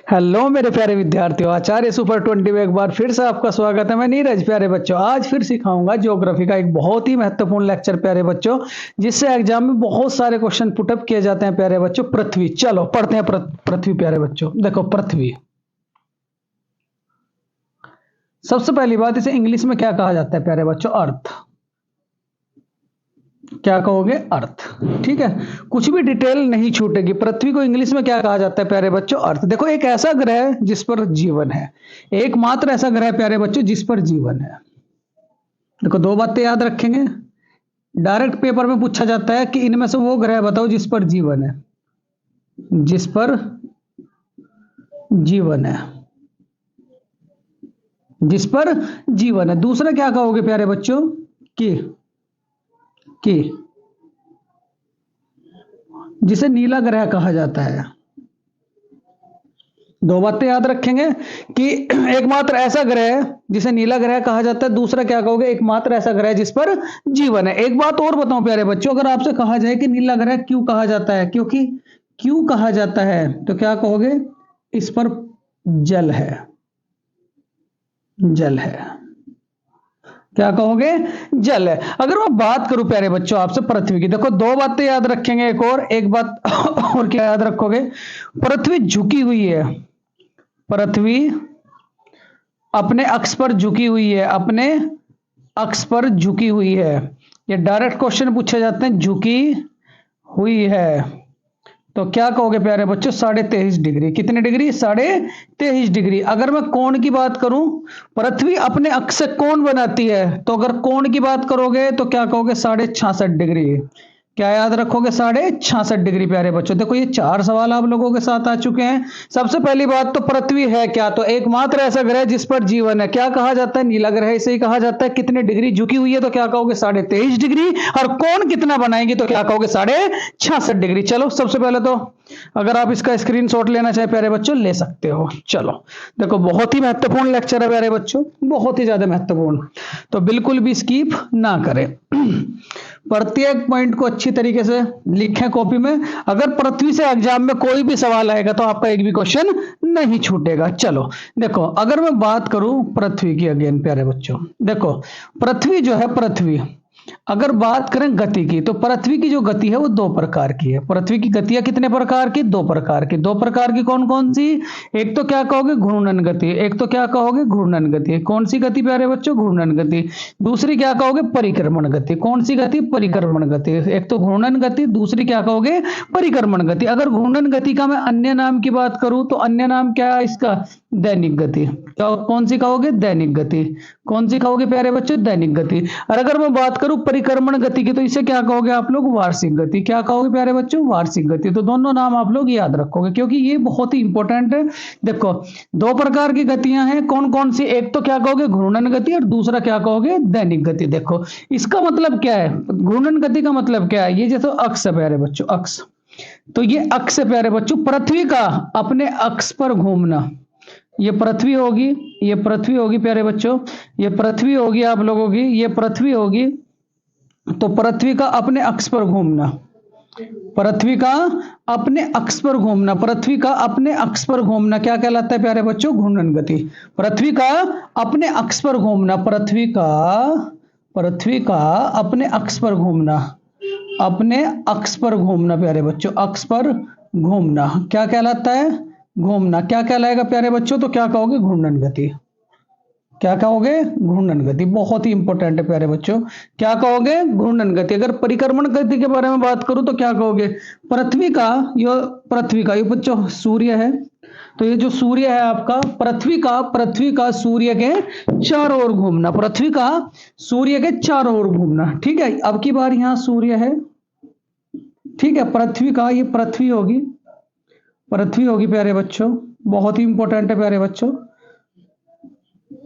Hello मेरे प्यारे विद्यार्थियों, आचार्य सुपर 20 में एक बार फिर से आपका स्वागत है। मैं नीरज। प्यारे बच्चों, आज फिर सिखाऊंगा ज्योग्राफी का एक बहुत ही महत्वपूर्ण लेक्चर प्यारे बच्चों, जिससे एग्जाम में बहुत सारे क्वेश्चन पुटअप किए जाते हैं प्यारे बच्चों। पृथ्वी, चलो पढ़ते हैं पृथ्वी प्यारे बच्चों। देखो पृथ्वी, सबसे पहली बात, इसे इंग्लिश में क्या कहा जाता है प्यारे बच्चों? अर्थ। क्या कहोगे? अर्थ। ठीक है, कुछ भी डिटेल नहीं छूटेगी। पृथ्वी को इंग्लिश में क्या कहा जाता है प्यारे बच्चों? अर्थ। देखो, एक ऐसा ग्रह है जिस पर जीवन है, एकमात्र ऐसा ग्रह प्यारे बच्चों जिस पर जीवन है। देखो, दो बातें याद रखेंगे। डायरेक्ट पेपर में पूछा जाता है कि इनमें से वो ग्रह बताओ जिस पर जीवन है, जिस पर जीवन है, जिस पर जीवन है। दूसरा क्या कहोगे प्यारे बच्चों? कि जिसे नीला ग्रह कहा जाता है। दो बातें याद रखेंगे कि एकमात्र ऐसा ग्रह है जिसे नीला ग्रह कहा जाता है। दूसरा क्या कहोगे? एकमात्र ऐसा ग्रह जिस पर जीवन है। एक बात और बताऊं प्यारे बच्चों, अगर आपसे कहा जाए कि नीला ग्रह क्यों कहा जाता है, क्योंकि क्यों कहा जाता है, तो क्या कहोगे? इस पर जल है, जल है। क्या कहोगे? जल है। अगर मैं बात करूं प्यारे बच्चों आपसे पृथ्वी की, देखो दो बातें याद रखेंगे। एक बात और क्या याद रखोगे? पृथ्वी झुकी हुई है। पृथ्वी अपने अक्ष पर झुकी हुई है, अपने अक्ष पर झुकी हुई है। ये डायरेक्ट क्वेश्चन पूछे जाते हैं, झुकी हुई है। तो क्या कहोगे प्यारे बच्चों? 23.5 डिग्री। कितने डिग्री? 23.5 डिग्री। अगर मैं कोण की बात करूं, पृथ्वी अपने अक्ष से कोण बनाती है, तो अगर कोण की बात करोगे तो क्या कहोगे? 66.5 डिग्री। क्या याद रखोगे? 66.5 डिग्री प्यारे बच्चों। देखो, ये चार सवाल आप लोगों के साथ आ चुके हैं। सबसे पहली बात तो पृथ्वी है क्या? तो एकमात्र ऐसा ग्रह जिस पर जीवन है। क्या कहा जाता है? नीला ग्रह इसे ही कहा जाता है। कितने डिग्री झुकी हुई है? तो क्या कहोगे? 23.5 डिग्री। और कोण कितना बनाएंगे? तो क्या कहोगे? 66.5 डिग्री। चलो, सबसे पहले तो अगर आप इसका स्क्रीनशॉट लेना चाहे प्यारे बच्चों, ले सकते हो। चलो देखो, बहुत ही महत्वपूर्ण लेक्चर है प्यारे बच्चों, बहुत ही ज्यादा महत्वपूर्ण, तो बिल्कुल भी स्किप ना करें। प्रत्येक पॉइंट को अच्छी तरीके से लिखें कॉपी में। अगर पृथ्वी से एग्जाम में कोई भी सवाल आएगा तो आपका एक भी क्वेश्चन नहीं छूटेगा। चलो देखो, अगर मैं बात करूं पृथ्वी की अगेन प्यारे बच्चों, देखो पृथ्वी जो है, पृथ्वी अगर बात करें गति की, तो पृथ्वी की जो गति है वो दो प्रकार की है। पृथ्वी की गतियां कितने प्रकार की? दो प्रकार की। दो प्रकार की कौन कौन सी? एक तो क्या कहोगे? घूर्णन गति। एक तो क्या कहोगे? घूर्णन गति। कौन सी गति प्यारे बच्चों? घूर्णन गति। दूसरी क्या कहोगे? परिक्रमण गति। कौन सी गति? परिक्रमण गति। एक तो घूर्णन गति, दूसरी क्या कहोगे? परिक्रमण गति। अगर घूर्णन गति का मैं अन्य नाम की बात करूं तो अन्य नाम क्या है इसका? दैनिक गति। कौन सी कहोगे? दैनिक गति। कौन सी कहोगे प्यारे बच्चों? दैनिक गति। और अगर मैं बात करूं परिक्रमण गति की, तो इसे क्या कहोगे आप लोग? वार्षिक गति। क्या कहोगे प्यारे बच्चों? वार्षिक गति। तो दोनों नाम आप लोग याद रखोगे, क्योंकि ये बहुत ही इंपॉर्टेंट है। देखो, दो प्रकार की गतियां हैं, कौन कौन सी? एक तो क्या कहोगे? घूर्णन गति, और दूसरा क्या कहोगे? दैनिक गति। देखो, इसका मतलब क्या है? घूर्णन गति का मतलब क्या है? ये जैसे अक्ष है प्यारे बच्चों, अक्ष, तो ये अक्ष है प्यारे बच्चों, पृथ्वी का अपने अक्ष पर घूमना। ये पृथ्वी होगी, ये पृथ्वी होगी प्यारे बच्चों, ये पृथ्वी होगी आप लोगों की, ये पृथ्वी होगी। तो पृथ्वी का अपने अक्ष पर घूमना, पृथ्वी का अपने अक्ष पर घूमना, पृथ्वी का अपने अक्ष पर घूमना क्या कहलाता है प्यारे बच्चों? घूर्णन गति। पृथ्वी का अपने अक्ष पर घूमना, पृथ्वी का अपने अक्ष पर घूमना, अपने अक्ष पर घूमना प्यारे बच्चों, अक्ष पर घूमना क्या कहलाता है? घूमना। क्या कहलाएगा प्यारे बच्चों? तो क्या कहोगे? घूर्णन गति। क्या कहोगे? घूर्णन गति। बहुत ही इंपॉर्टेंट है प्यारे बच्चों। क्या कहोगे? घूर्णन गति। अगर परिक्रमण गति के बारे में बात करूं तो क्या कहोगे? पृथ्वी का ये बच्चों सूर्य है, तो ये जो सूर्य है आपका, पृथ्वी का सूर्य के चारों ओर घूमना, पृथ्वी का सूर्य के चारों ओर घूमना। ठीक है, अब की बार यहां सूर्य है, ठीक है, पृथ्वी का, ये पृथ्वी होगी, पृथ्वी होगी प्यारे बच्चों, बहुत ही इंपॉर्टेंट है प्यारे बच्चों,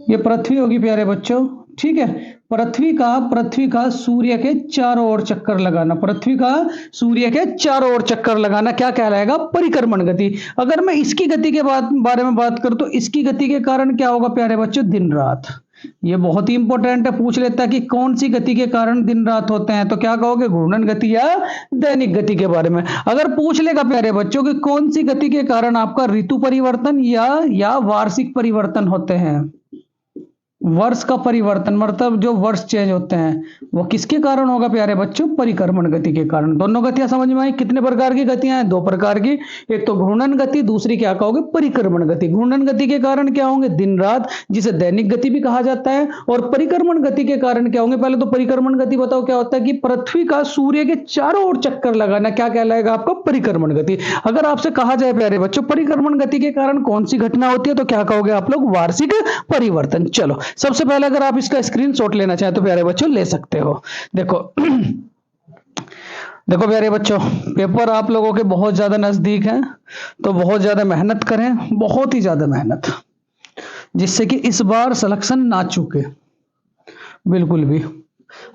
ये पृथ्वी होगी प्यारे बच्चों। ठीक है, पृथ्वी का सूर्य के चारों ओर चक्कर लगाना, पृथ्वी का सूर्य के चारों ओर चक्कर लगाना क्या कहलाएगा? परिक्रमण गति। अगर मैं इसकी गति के बारे में बात करूं तो इसकी गति के कारण क्या होगा प्यारे बच्चों? दिन रात। ये बहुत ही इंपॉर्टेंट है, पूछ लेता है कि कौन सी गति के कारण दिन रात होते हैं, तो क्या कहोगे, घूर्णन गति या दैनिक गति के बारे में। अगर पूछ लेगा प्यारे बच्चों कि कौन सी गति के कारण आपका ऋतु परिवर्तन या वार्षिक परिवर्तन होते हैं, वर्ष का परिवर्तन मतलब जो वर्ष चेंज होते हैं, वो किसके कारण होगा प्यारे बच्चों, परिक्रमण गति के कारण। दोनों गतियां समझ में आई, कितने प्रकार की गतियां हैं, दो प्रकार की, एक तो घूर्णन गति, दूसरी क्या कहोगे, परिक्रमण गति। घूर्णन गति के कारण क्या होंगे, दिन रात, जिसे दैनिक गति भी कहा जाता है, और परिक्रमण गति के कारण क्या होंगे, पहले तो परिक्रमण गति बताओ क्या होता है, कि पृथ्वी का सूर्य के चारों ओर चक्कर लगाना, क्या कहलाएगा आपका, परिक्रमण गति। अगर आपसे कहा जाए प्यारे बच्चों परिक्रमण गति के कारण कौन सी घटना होती है, तो क्या कहोगे आप लोग, वार्षिक परिवर्तन। चलो सबसे पहले अगर आप इसका स्क्रीनशॉट लेना चाहें तो प्यारे बच्चों ले सकते हो। देखो देखो प्यारे बच्चों, पेपर आप लोगों के बहुत ज्यादा नजदीक हैं, तो बहुत ज्यादा मेहनत करें, बहुत ही ज्यादा मेहनत, जिससे कि इस बार सिलेक्शन ना चूके बिल्कुल भी।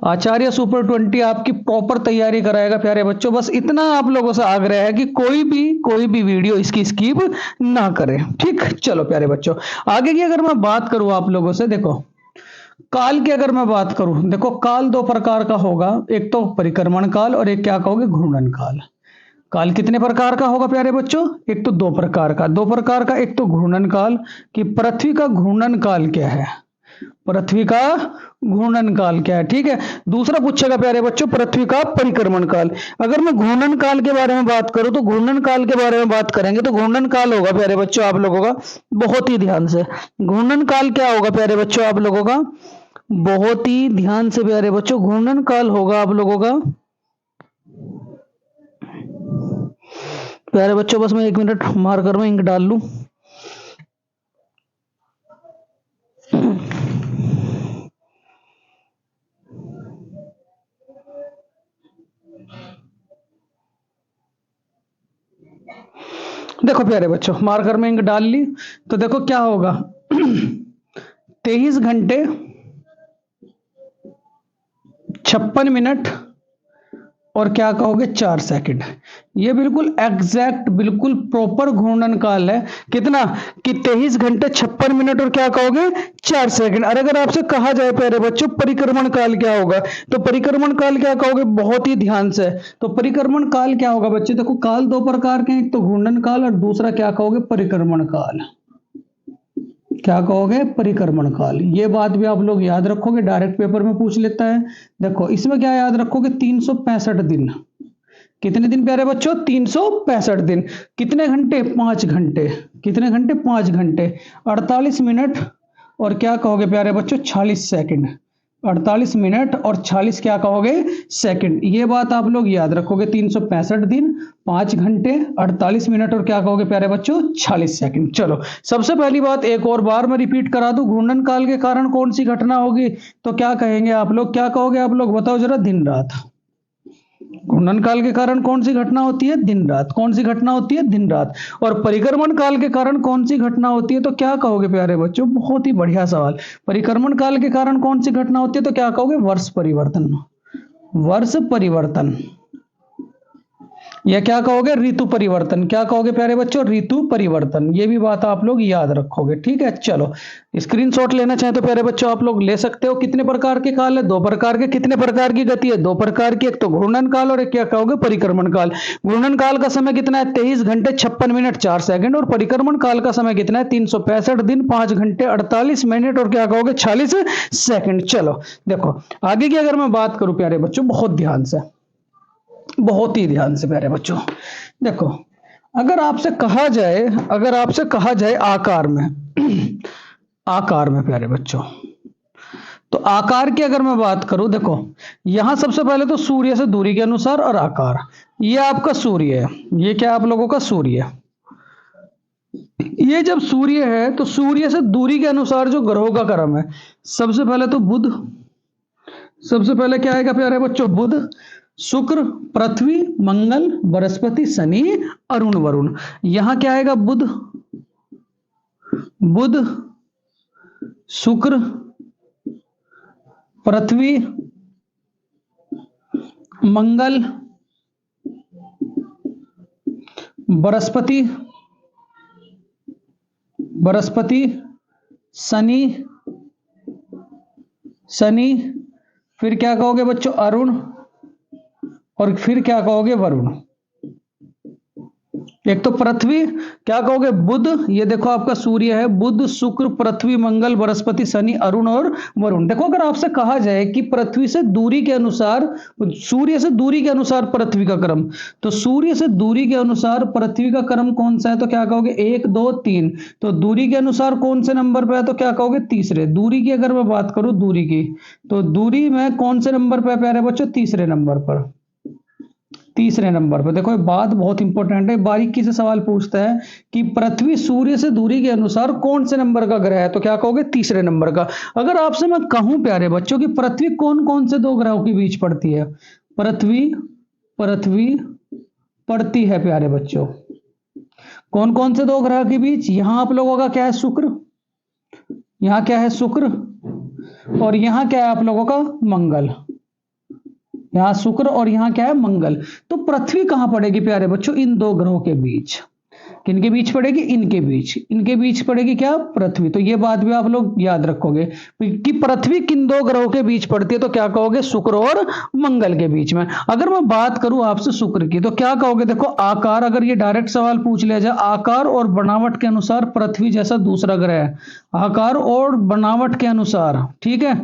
आचार्य सुपर 20 आपकी प्रॉपर तैयारी कराएगा प्यारे बच्चों। बस इतना आप लोगों से आग्रह है कि कोई भी वीडियो इसकी स्किप ना करें, ठीक। चलो प्यारे बच्चों, आगे की अगर मैं बात करूं आप लोगों से, देखो काल की अगर मैं बात करूं, देखो काल दो प्रकार का होगा, एक तो परिक्रमण काल और एक क्या कहोगे, घूर्णन काल। काल कितने प्रकार का होगा प्यारे बच्चों, एक तो दो प्रकार का, एक तो घूर्णन काल, कि पृथ्वी का घूर्णन काल क्या है, पृथ्वी का घूर्णन काल क्या है, ठीक है। दूसरा पूछेगा प्यारे बच्चों पृथ्वी का परिक्रमण काल। अगर मैं घूर्णन काल के बारे में बात करूं, तो घूर्णन काल के बारे में बात करेंगे तो घूर्णन काल होगा प्यारे बच्चों आप लोगों का, बहुत ही ध्यान से, घूर्णन काल क्या होगा प्यारे बच्चों आप लोगों का, बहुत ही ध्यान से प्यारे बच्चों, घूर्णन काल होगा आप लोगों का प्यारे बच्चों, बस मैं 1 मिनट मार्कर में इंक डाल लूं। देखो प्यारे बच्चों, मार्कर में इंक डाल ली, तो देखो क्या होगा 23 घंटे 56 मिनट और क्या कहोगे 4 सेकंड। ये बिल्कुल एग्जैक्ट, बिल्कुल प्रॉपर घूर्णन काल है, कितना, कि 23 घंटे 56 मिनट और क्या कहोगे 4 सेकंड। और अगर आपसे कहा जाए प्यारे बच्चों परिक्रमण काल क्या होगा, तो परिक्रमण काल क्या कहोगे, बहुत ही ध्यान से, तो परिक्रमण काल क्या होगा बच्चे, देखो काल दो प्रकार के हैं, एक तो घूर्णन काल और दूसरा क्या कहोगे, परिक्रमण काल। क्या कहोगे, परिक्रमण काल। ये बात भी आप लोग याद रखोगे, डायरेक्ट पेपर में पूछ लेता है। देखो इसमें क्या याद रखोगे, 365 दिन। कितने दिन प्यारे बच्चों, 365 दिन। कितने घंटे, 5 घंटे। कितने घंटे, 5 घंटे, 48 मिनट और क्या कहोगे प्यारे बच्चों 46 सेकंड। 48 मिनट और 46 क्या कहोगे सेकंड। ये बात आप लोग याद रखोगे, 365 दिन, 5 घंटे, 48 मिनट और क्या कहोगे प्यारे बच्चों 46 सेकंड। चलो सबसे पहली बात एक और बार मैं रिपीट करा दूं, घूर्णन काल के कारण कौन सी घटना होगी, तो क्या कहेंगे आप लोग, क्या कहोगे आप लोग, बताओ जरा, दिन रात। घूर्णन काल के कारण कौन सी घटना होती है, दिन रात। कौन सी घटना होती है, दिन रात। और परिक्रमण काल के कारण कौन सी घटना होती है, तो क्या कहोगे प्यारे बच्चों, बहुत ही बढ़िया सवाल। परिक्रमण काल के कारण कौन सी घटना होती है, तो क्या कहोगे, वर्ष परिवर्तन। वर्ष परिवर्तन या क्या कहोगे, ऋतु परिवर्तन। क्या कहोगे प्यारे बच्चों, ऋतु परिवर्तन। ये भी बात आप लोग याद रखोगे, ठीक है। चलो स्क्रीनशॉट लेना चाहे तो प्यारे बच्चों आप लोग ले सकते हो। कितने प्रकार के काल है, दो प्रकार के। कितने प्रकार की गति है, दो प्रकार की, एक तो घूर्णन काल और एक क्या कहोगे, परिक्रमण काल। घूर्णन काल का समय कितना है, 23 घंटे 56 मिनट 4 सेकंड, और परिक्रमण काल का समय कितना है, 365 दिन, 5 घंटे 48 मिनट और क्या कहोगे 46 सेकंड। चलो देखो आगे की अगर मैं बात करूं प्यारे बच्चों, बहुत ध्यान से, बहुत ही ध्यान से प्यारे बच्चों, देखो अगर आपसे कहा जाए आकार में आकार में प्यारे बच्चों, तो आकार की अगर मैं बात करूं, देखो यहां सबसे पहले तो सूर्य से दूरी के अनुसार और आकार, ये आपका सूर्य है, ये क्या आप लोगों का सूर्य है। ये जब सूर्य है तो सूर्य से दूरी के अनुसार जो ग्रहों का क्रम है, सबसे पहले तो बुध, सबसे पहले क्या आएगा प्यारे बच्चों, बुध, शुक्र, पृथ्वी, मंगल, बृहस्पति, शनि, अरुण, वरुण। यहां क्या आएगा, बुध, बुध, शुक्र, पृथ्वी, मंगल, बृहस्पति, शनि, शनि, फिर क्या कहोगे बच्चों अरुण, और फिर क्या कहोगे वरुण। एक तो पृथ्वी, क्या कहोगे बुध, ये देखो आपका सूर्य है, बुध शुक्र पृथ्वी मंगल बृहस्पति शनि अरुण और वरुण। देखो अगर आपसे कहा जाए कि पृथ्वी से दूरी के अनुसार, सूर्य से दूरी के अनुसार पृथ्वी का क्रम, तो सूर्य से दूरी के अनुसार पृथ्वी का क्रम कौन सा है, तो क्या कहोगे 1 2 3। तो दूरी के अनुसार कौन से नंबर पे है, तो क्या कहोगे तीसरे। दूरी की अगर मैं बात करूं दूरी की, तो दूरी में कौन से नंबर पे है प्यारे बच्चों, तीसरे नंबर पर, तीसरे नंबर पर। देखो ये बात बहुत इंपॉर्टेंट है, बारीकी से सवाल पूछता है कि पृथ्वी सूर्य से दूरी के अनुसार कौन से नंबर का ग्रह है, तो क्या कहोगे तीसरे नंबर का। अगर आपसे मैं कहूं प्यारे बच्चों कि पृथ्वी कौन कौन से दो ग्रहों के बीच पड़ती है, पृथ्वी पृथ्वी पड़ती है प्यारे बच्चों कौन कौन से दो ग्रह के बीच, यहां आप लोगों का क्या है शुक्र, यहां क्या है शुक्र, और यहां क्या है आप लोगों का मंगल, यहां शुक्र और यहां क्या है मंगल। तो पृथ्वी कहां पड़ेगी प्यारे बच्चों, इन दो ग्रहों के बीच। किनके बीच पड़ेगी, इनके बीच, इनके बीच पड़ेगी क्या, पृथ्वी। तो ये बात भी आप लोग याद रखोगे कि पृथ्वी किन दो ग्रहों के बीच पड़ती है, तो क्या कहोगे शुक्र और मंगल के बीच में। अगर मैं बात करूं आपसे शुक्र की, तो क्या कहोगे, देखो आकार, अगर ये डायरेक्ट सवाल पूछ लिया जाए, आकार और बनावट के अनुसार पृथ्वी जैसा दूसरा ग्रह है, आकार और बनावट के अनुसार, ठीक है,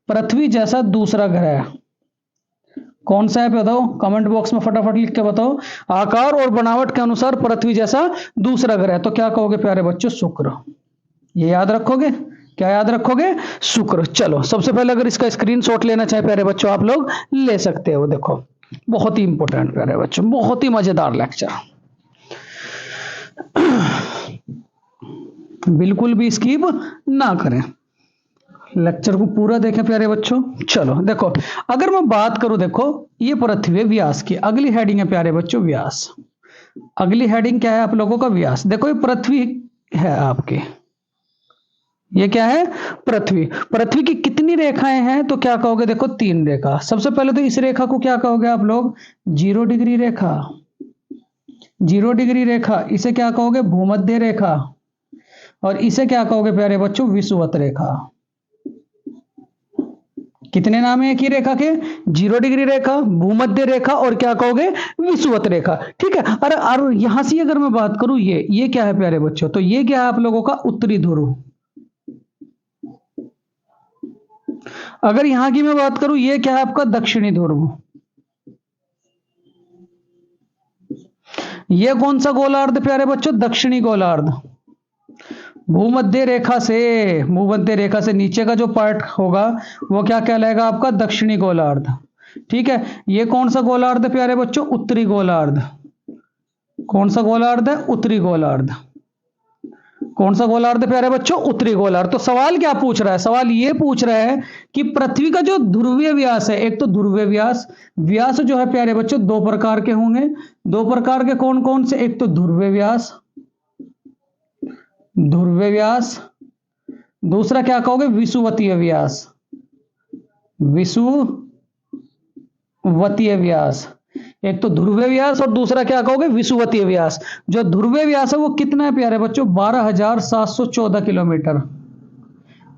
पृथ्वी जैसा दूसरा ग्रह कौन सा है बताओ, कमेंट बॉक्स में फटाफट लिख के बताओ। आकार और बनावट के अनुसार पृथ्वी जैसा दूसरा ग्रह, तो क्या कहोगे प्यारे बच्चों शुक्र। ये याद रखोगे, क्या याद रखोगे, शुक्र। चलो सबसे पहले अगर इसका स्क्रीनशॉट लेना चाहे प्यारे बच्चों आप लोग ले सकते हो। देखो बहुत ही इंपॉर्टेंट प्यारे बच्चों, बहुत ही मजेदार लेक्चर, बिल्कुल भी स्किप ना करें, लेक्चर को पूरा देखें प्यारे बच्चों। चलो देखो अगर मैं बात करूं, देखो ये पृथ्वी व्यास की, अगली हेडिंग है प्यारे बच्चों व्यास, अगली हेडिंग क्या है आप लोगों का व्यास। देखो ये पृथ्वी है आपकी, ये क्या है पृथ्वी, पृथ्वी की कितनी रेखाएं हैं, तो क्या कहोगे, देखो 3 रेखा। सबसे पहले तो इस रेखा को क्या कहोगे आप लोग, 0 डिग्री रेखा, 0 डिग्री रेखा, इसे क्या कहोगे भूमध्य रेखा, और इसे क्या कहोगे प्यारे बच्चों विषुवत रेखा। कितने नाम है एक ही रेखा के, 0 डिग्री रेखा, भूमध्य रेखा, और क्या कहोगे विषुवत रेखा, ठीक है। अरे यहां से अगर मैं बात करूं, ये क्या है प्यारे बच्चों, तो ये क्या है आप लोगों का उत्तरी ध्रुव। अगर यहां की मैं बात करूं, ये क्या है आपका दक्षिणी ध्रुव। ये कौन सा गोलार्ध प्यारे बच्चों, दक्षिणी गोलार्ध। भूमध्य रेखा से नीचे का जो पार्ट होगा वो क्या कहलाएगा आपका दक्षिणी गोलार्ध, ठीक है। ये कौन सा गोलार्ध है प्यारे बच्चों, उत्तरी गोलार्ध। कौन सा गोलार्ध है, उत्तरी गोलार्ध। कौन सा गोलार्ध है प्यारे बच्चों, उत्तरी गोलार्ध। तो सवाल क्या पूछ रहा है, सवाल ये पूछ रहा है कि पृथ्वी का जो ध्रुवीय व्यास है, एक तो ध्रुवीय व्यास, व्यास जो है प्यारे बच्चों 2 प्रकार के होंगे, 2 प्रकार के कौन कौन से, एक तो ध्रुवीय व्यास, ध्रुवीय व्यास, दूसरा क्या कहोगे विषुवतीय व्यास, विषुवतीय व्यास। एक तो ध्रुवीय व्यास और दूसरा क्या कहोगे विषुवतीय व्यास। जो ध्रुवीय व्यास है वो कितना है प्यारे बच्चों, 12,714 किलोमीटर,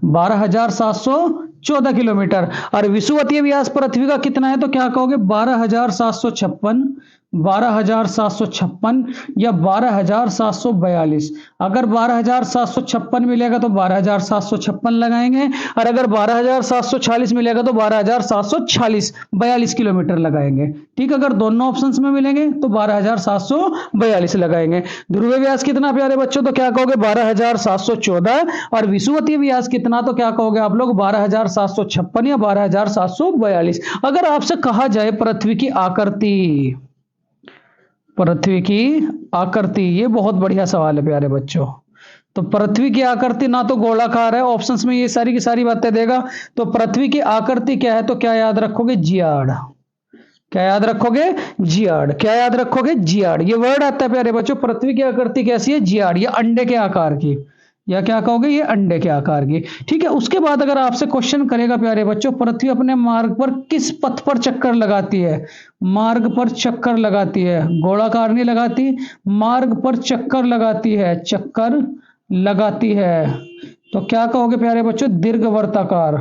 12,714 किलोमीटर। और विषुवतीय व्यास पृथ्वी का कितना है, तो क्या कहोगे 12,756, 12,756 या 12,742। अगर 12,756 मिलेगा तो 12,756 लगाएंगे, और अगर 12,740 मिलेगा तो 12,740, 42 किलोमीटर लगाएंगे, ठीक। अगर दोनों ऑप्शंस में मिलेंगे तो 12,742 लगाएंगे। ध्रुवीय व्यास कितना प्यारे बच्चों, तो क्या कहोगे 12,714, और विषुवतीय व्यास कितना, तो क्या कहोगे आप लोग 12,756 या 12,742। अगर आपसे कहा जाए पृथ्वी की आकृति, पृथ्वी की आकृति, ये बहुत बढ़िया सवाल है प्यारे बच्चों। तो पृथ्वी की आकृति ना तो गोलाकार है, ऑप्शंस में ये सारी की सारी बातें देगा, तो पृथ्वी की आकृति क्या है, तो क्या याद रखोगे जियाड। क्या याद रखोगे, जियाड। क्या याद रखोगे, जियाड। ये वर्ड आता है प्यारे बच्चों, पृथ्वी की आकृति कैसी है, जियाड। ये अंडे के आकार की, या क्या कहोगे ये अंडे के आकार की, ठीक है। उसके बाद अगर आपसे क्वेश्चन करेगा प्यारे बच्चों, पृथ्वी अपने मार्ग पर किस पथ पर चक्कर लगाती है, मार्ग पर चक्कर लगाती है, गोलाकार नहीं लगाती, मार्ग पर चक्कर लगाती है, चक्कर लगाती है, तो क्या कहोगे प्यारे बच्चों दीर्घवृत्ताकार,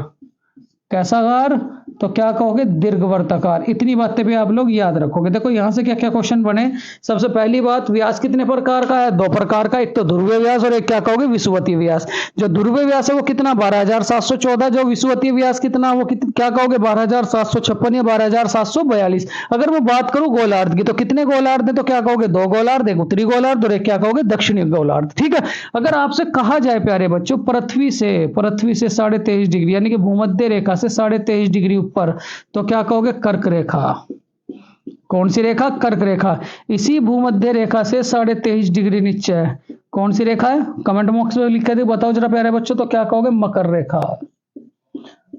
कैसा आकार, तो क्या कहोगे दीर्घवृत्ताकार। इतनी बातें भी आप लोग याद रखोगे। देखो यहां से क्या क्या क्वेश्चन बने। सबसे पहली बात, व्यास कितने प्रकार का है, दो प्रकार का, एक तो ध्रुवीय व्यास और एक क्या कहोगे विषुवतीय व्यास। जो ध्रुवीय व्यास है वो कितना 12,714, जो विषुवतीय व्यास कितना वो क्या कहोगे 12,756 या 12,742। अगर मैं बात करूं गोलार्ध की तो कितने गोलार्ध है, तो क्या कहोगे दो गोलार्ध, एक उत्तरी गोलार्ध और एक क्या कहोगे दक्षिणी गोलार्ध। ठीक है। अगर आपसे कहा जाए प्यारे बच्चों पृथ्वी से 23.5 डिग्री यानी कि भूमध्य रेखा से 23.5 डिग्री ऊपर, तो क्या कहोगे कर्क रेखा। कौन सी रेखा, कर्क रेखा। इसी भूमध्य रेखा से 23.5 डिग्री नीचे है, कौन सी रेखा है, कमेंट बॉक्स में लिख के बताओ जरा प्यारे बच्चों, तो क्या कहोगे मकर रेखा।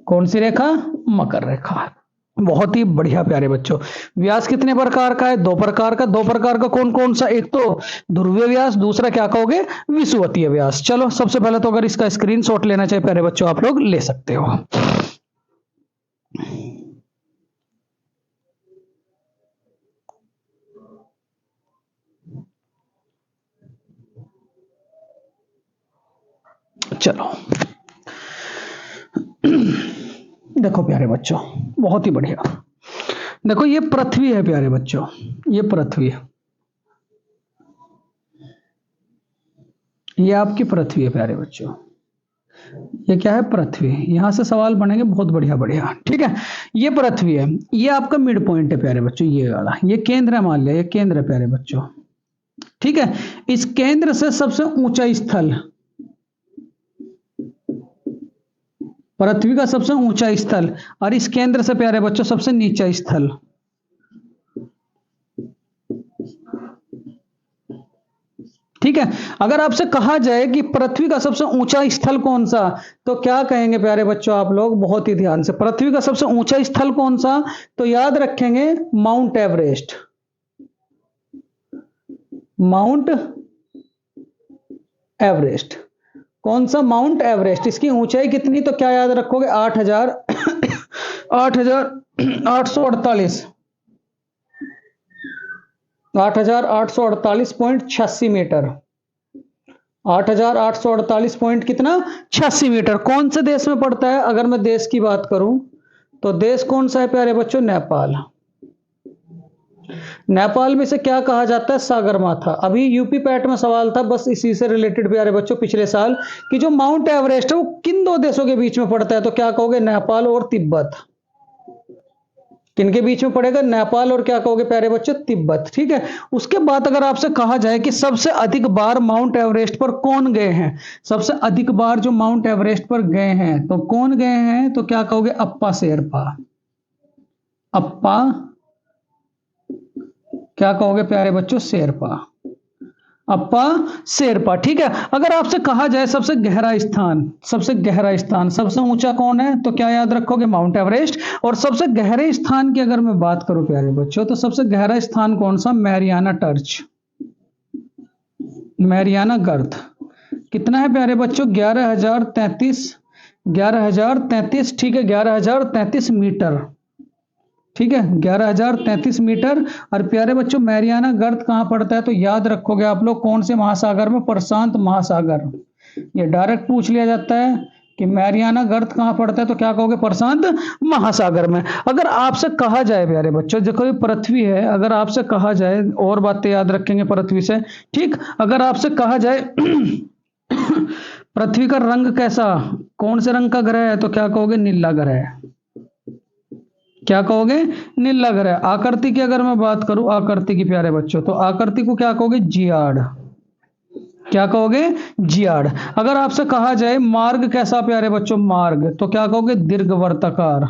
कौन सी रेखा, मकर रेखा। बहुत ही बढ़िया प्यारे बच्चों। व्यास कितने प्रकार का है, दो प्रकार का। दो प्रकार का कौन कौन सा, एक तो ध्रुवीय व्यास, दूसरा क्या कहोगे विषुवतीय व्यास। चलो सबसे पहले तो अगर इसका स्क्रीनशॉट लेना चाहिए प्यारे बच्चों आप लोग ले सकते हो। चलो देखो प्यारे बच्चों बहुत ही बढ़िया। देखो ये पृथ्वी है प्यारे बच्चों, ये पृथ्वी है, ये आपकी पृथ्वी है प्यारे बच्चों। ये क्या है पृथ्वी। यहां से सवाल बनेंगे बहुत बढ़िया बढ़िया। ठीक है। ये पृथ्वी है, ये आपका मिड पॉइंट है प्यारे बच्चों, ये वाला ये केंद्र है, मान लिया ये केंद्र है प्यारे बच्चों। ठीक है। इस केंद्र से सबसे ऊंचा स्थल, पृथ्वी का सबसे ऊंचा स्थल, और इस केंद्र से प्यारे बच्चों सबसे नीचा स्थल। ठीक है। अगर आपसे कहा जाए कि पृथ्वी का सबसे ऊंचा स्थल कौन सा, तो क्या कहेंगे प्यारे बच्चों आप लोग बहुत ही ध्यान से, पृथ्वी का सबसे ऊंचा स्थल कौन सा, तो याद रखेंगे माउंट एवरेस्ट। माउंट एवरेस्ट, कौन सा माउंट एवरेस्ट। इसकी ऊंचाई कितनी, तो क्या याद रखोगे 8,848 8,848.86 मीटर। 8,848 पॉइंट कितना 86 मीटर। कौन से देश में पड़ता है, अगर मैं देश की बात करूं तो देश कौन सा है प्यारे बच्चों, नेपाल। नेपाल में से क्या कहा जाता है, सागरमाथा। अभी यूपी पैट में सवाल था बस इसी से रिलेटेड प्यारे बच्चों पिछले साल, कि जो माउंट एवरेस्ट है वो किन दो देशों के बीच में पड़ता है, तो क्या कहोगे नेपाल और तिब्बत। किनके बीच में पड़ेगा, नेपाल और क्या कहोगे प्यारे बच्चों तिब्बत। ठीक है। उसके बाद अगर आपसे कहा जाए कि सबसे अधिक बार माउंट एवरेस्ट पर कौन गए हैं, सबसे अधिक बार जो माउंट एवरेस्ट पर गए हैं तो कौन गए हैं, तो क्या कहोगे अप्पा शेरपा। अप्पा क्या कहोगे प्यारे बच्चों शेरपा, अप्पा शेरपा। ठीक है। अगर आपसे कहा जाए सबसे गहरा स्थान, सबसे गहरा स्थान, सबसे ऊंचा कौन है, तो क्या याद रखोगे माउंट एवरेस्ट। और सबसे गहरे स्थान की अगर मैं बात करूं प्यारे बच्चों, तो सबसे गहरा स्थान कौन सा, मैरियाना ट्रंच, मैरियाना गर्त। कितना है प्यारे बच्चों 11,033, ठीक है 11,033 मीटर। ठीक है 11,033 मीटर। और प्यारे बच्चों मैरियाना गर्त कहां पड़ता है, तो याद रखोगे आप लोग कौन से महासागर में, प्रशांत महासागर। ये डायरेक्ट पूछ लिया जाता है कि मैरियाना गर्त कहां पड़ता है, तो क्या कहोगे प्रशांत महासागर में। अगर आपसे कहा जाए प्यारे बच्चों, देखो ये पृथ्वी है, अगर आपसे कहा जाए और बातें याद रखेंगे पृथ्वी से। ठीक। अगर आपसे कहा जाए पृथ्वी का रंग कैसा, कौन से रंग का ग्रह है, तो क्या कहोगे नीला ग्रह। क्या कहोगे नीला ग्रह। आकृति की अगर मैं बात करूं, आकृति की प्यारे बच्चों, तो आकृति को क्या कहोगे जियाड। क्या कहोगे जियाड। अगर आपसे कहा जाए मार्ग कैसा प्यारे बच्चों, मार्ग, तो क्या कहोगे दीर्घवृत्ताकार।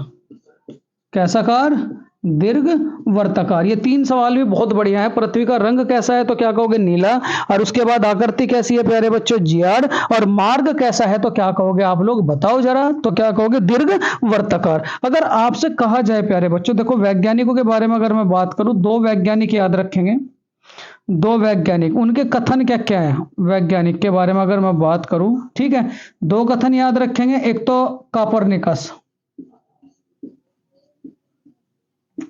कैसा कार, दीर्घ वर्ताकार। ये तीन सवाल भी बहुत बढ़िया है। पृथ्वी का रंग कैसा है, तो क्या कहोगे नीला। और उसके बाद आकृति कैसी है प्यारे बच्चों जियाड। और मार्ग कैसा है, तो क्या कहोगे आप लोग बताओ जरा, तो क्या कहोगे दीर्घ वर्ताकार। अगर आपसे कहा जाए प्यारे बच्चों, देखो वैज्ञानिकों के बारे में अगर मैं बात करूं, दो वैज्ञानिक याद रखेंगे, दो वैज्ञानिक, उनके कथन क्या क्या है, वैज्ञानिक के बारे में अगर मैं बात करूं। ठीक है। दो कथन याद रखेंगे, एक तो कापरनिकस,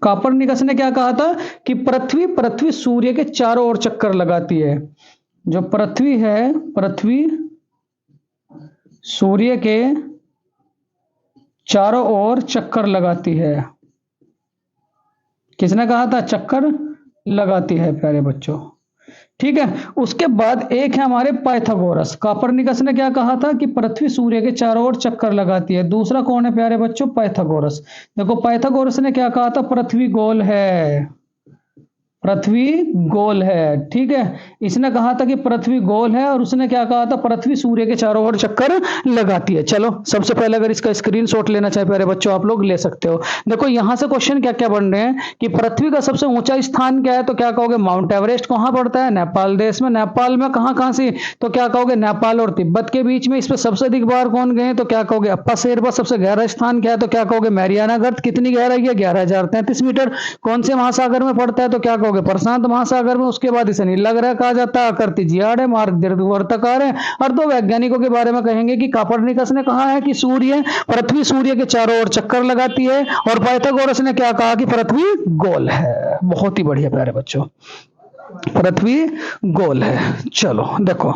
कापरनिकस ने क्या कहा था कि पृथ्वी पृथ्वी सूर्य के चारों ओर चक्कर लगाती है। जो पृथ्वी है, पृथ्वी सूर्य के चारों ओर चक्कर लगाती है। किसने कहा था? चक्कर लगाती है प्यारे बच्चों। ठीक है, उसके बाद एक है हमारे पाइथागोरस। कोपरनिकस ने क्या कहा था कि पृथ्वी सूर्य के चारों ओर चक्कर लगाती है। दूसरा कौन है प्यारे बच्चों? पाइथागोरस। देखो पाइथागोरस ने क्या कहा था? पृथ्वी गोल है, पृथ्वी गोल है। ठीक है, इसने कहा था कि पृथ्वी गोल है, और उसने क्या कहा था? पृथ्वी सूर्य के चारों ओर चक्कर लगाती है। चलो सबसे पहले अगर इसका स्क्रीनशॉट लेना चाहे प्यारे बच्चों, आप लोग ले सकते हो। देखो यहां से क्वेश्चन क्या क्या बन रहे हैं कि पृथ्वी का सबसे ऊंचा स्थान क्या है, तो क्या कहोगे? Mount Everest. कहां पड़ता है? नेपाल देश में। नेपाल में कहां कहां से? तो क्या कहोगे? नेपाल और तिब्बत के बीच में। इस पर सबसे अधिक बार कौन गए? तो क्या कहोगे? अप्पा शेरपा। सबसे गहरा स्थान क्या है? तो क्या कहोगे? मैरियाना गर्त। कितनी गहराई है? 11,033 मीटर। कौन से महासागर में पड़ता है? तो क्या कहोगे? प्रशांत महासागर में। उसके बाद इसे नीला ग्रह कहा जाता है, आकृति जियाड़ है, मार्ग दीर्घवृत्ताकार है। और दो वैज्ञानिकों के बारे में कहेंगे कि कोपरनिकस ने कहा है कि पृथ्वी सूर्य के चारों ओर चक्कर लगाती है, और पाइथागोरस ने क्या कहा कि पृथ्वी गोल है। बहुत ही बढ़िया प्यारे बच्चों, पृथ्वी गोल है। चलो देखो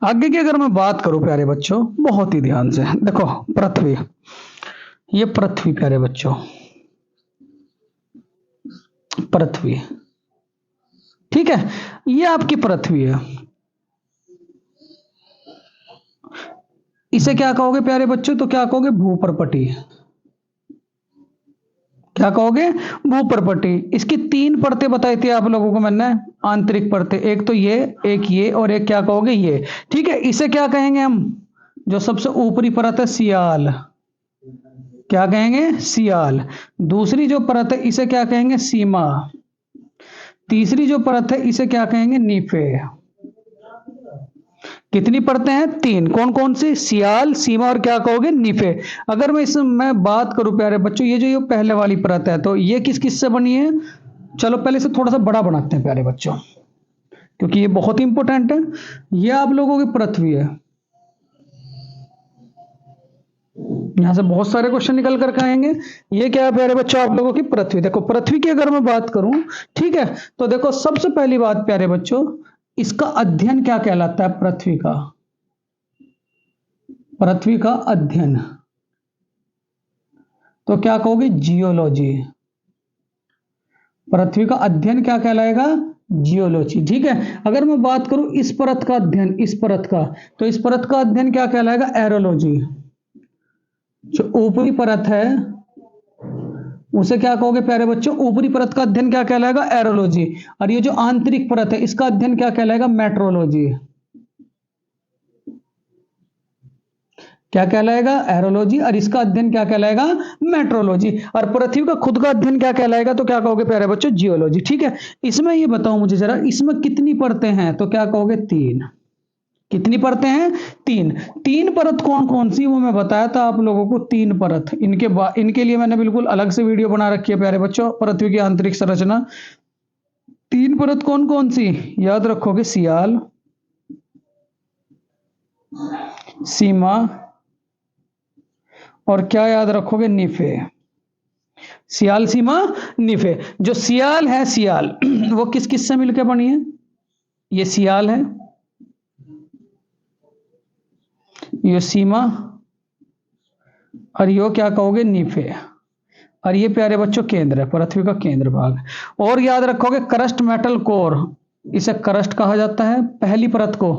आगे की अगर मैं बात करूं प्यारे बच्चों, बहुत ही ध्यान से देखो। पृथ्वी, ये पृथ्वी प्यारे बच्चों, पृथ्वी। ठीक है, ये आपकी पृथ्वी है। इसे क्या कहोगे प्यारे बच्चों? तो क्या कहोगे? भूपर्पटी। क्या कहोगे? भूपर्पटी। इसकी 3 परतें बताई थी आप लोगों को मैंने, आंतरिक परतें। एक तो ये, एक ये, और एक क्या कहोगे? ये। ठीक है, इसे क्या कहेंगे हम? जो सबसे ऊपरी परत है, सियाल। क्या कहेंगे? सियाल। दूसरी जो परत है इसे क्या कहेंगे? सीमा। तीसरी जो परत है इसे क्या कहेंगे? नीफे। कितनी परतें हैं? 3। कौन कौन सी? सियाल, सीमा, और क्या कहोगे? नीफे। अगर मैं बात करूं प्यारे बच्चों, ये पहले वाली परत है, तो ये किस किस से बनी है? चलो पहले से थोड़ा सा बड़ा बनाते हैं प्यारे बच्चों, क्योंकि ये बहुत ही इंपॉर्टेंट है। ये आप लोगों की पृथ्वी है। यहां से बहुत सारे क्वेश्चन निकल कर आएंगे। ये क्या है प्यारे बच्चों? आप लोगों की पृथ्वी। देखो पृथ्वी की अगर मैं बात करूं, ठीक है, तो देखो सबसे पहली बात प्यारे बच्चों, इसका अध्ययन क्या कहलाता है? पृथ्वी का, पृथ्वी का अध्ययन, तो क्या कहोगे? जियोलॉजी। पृथ्वी का अध्ययन क्या कहलाएगा? जियोलॉजी। ठीक है, अगर मैं बात करूं इस परत का अध्ययन, इस परत का, तो इस परत का अध्ययन क्या कहलाएगा? एरोलॉजी। जो ऊपरी परत है उसे क्या कहोगे प्यारे बच्चों? ऊपरी परत का अध्ययन क्या कहलाएगा? एरोलॉजी। और ये जो आंतरिक परत है इसका अध्ययन क्या कहलाएगा? मेट्रोलॉजी। क्या कहलाएगा? एरोलॉजी। और इसका अध्ययन क्या कहलाएगा? मेट्रोलॉजी। और पृथ्वी का खुद का अध्ययन क्या कहलाएगा? तो क्या कहोगे प्यारे बच्चों? जियोलॉजी। ठीक है, इसमें ये बताओ मुझे जरा, इसमें कितनी परतें हैं? तो क्या कहोगे? 3। कितनी परतें हैं? 3। 3 परत कौन कौन सी? वो मैं बताया था आप लोगों को, 3 परत। इनके लिए मैंने बिल्कुल अलग से वीडियो बना रखी है प्यारे बच्चों। पृथ्वी की आंतरिक संरचना, 3 परत कौन कौन सी? याद रखोगे? सियाल, सीमा, और क्या याद रखोगे? नीफे। सियाल, सीमा, नीफे। जो सियाल है, सियाल वो किस किस से मिलकर बनी है? ये सियाल है, ये सीमा, और यो क्या कहोगे? नीफे। और ये प्यारे बच्चों केंद्र है, पृथ्वी का केंद्र भाग। और याद रखोगे करस्ट मेटल कोर, इसे करस्ट कहा जाता है। पहली परत को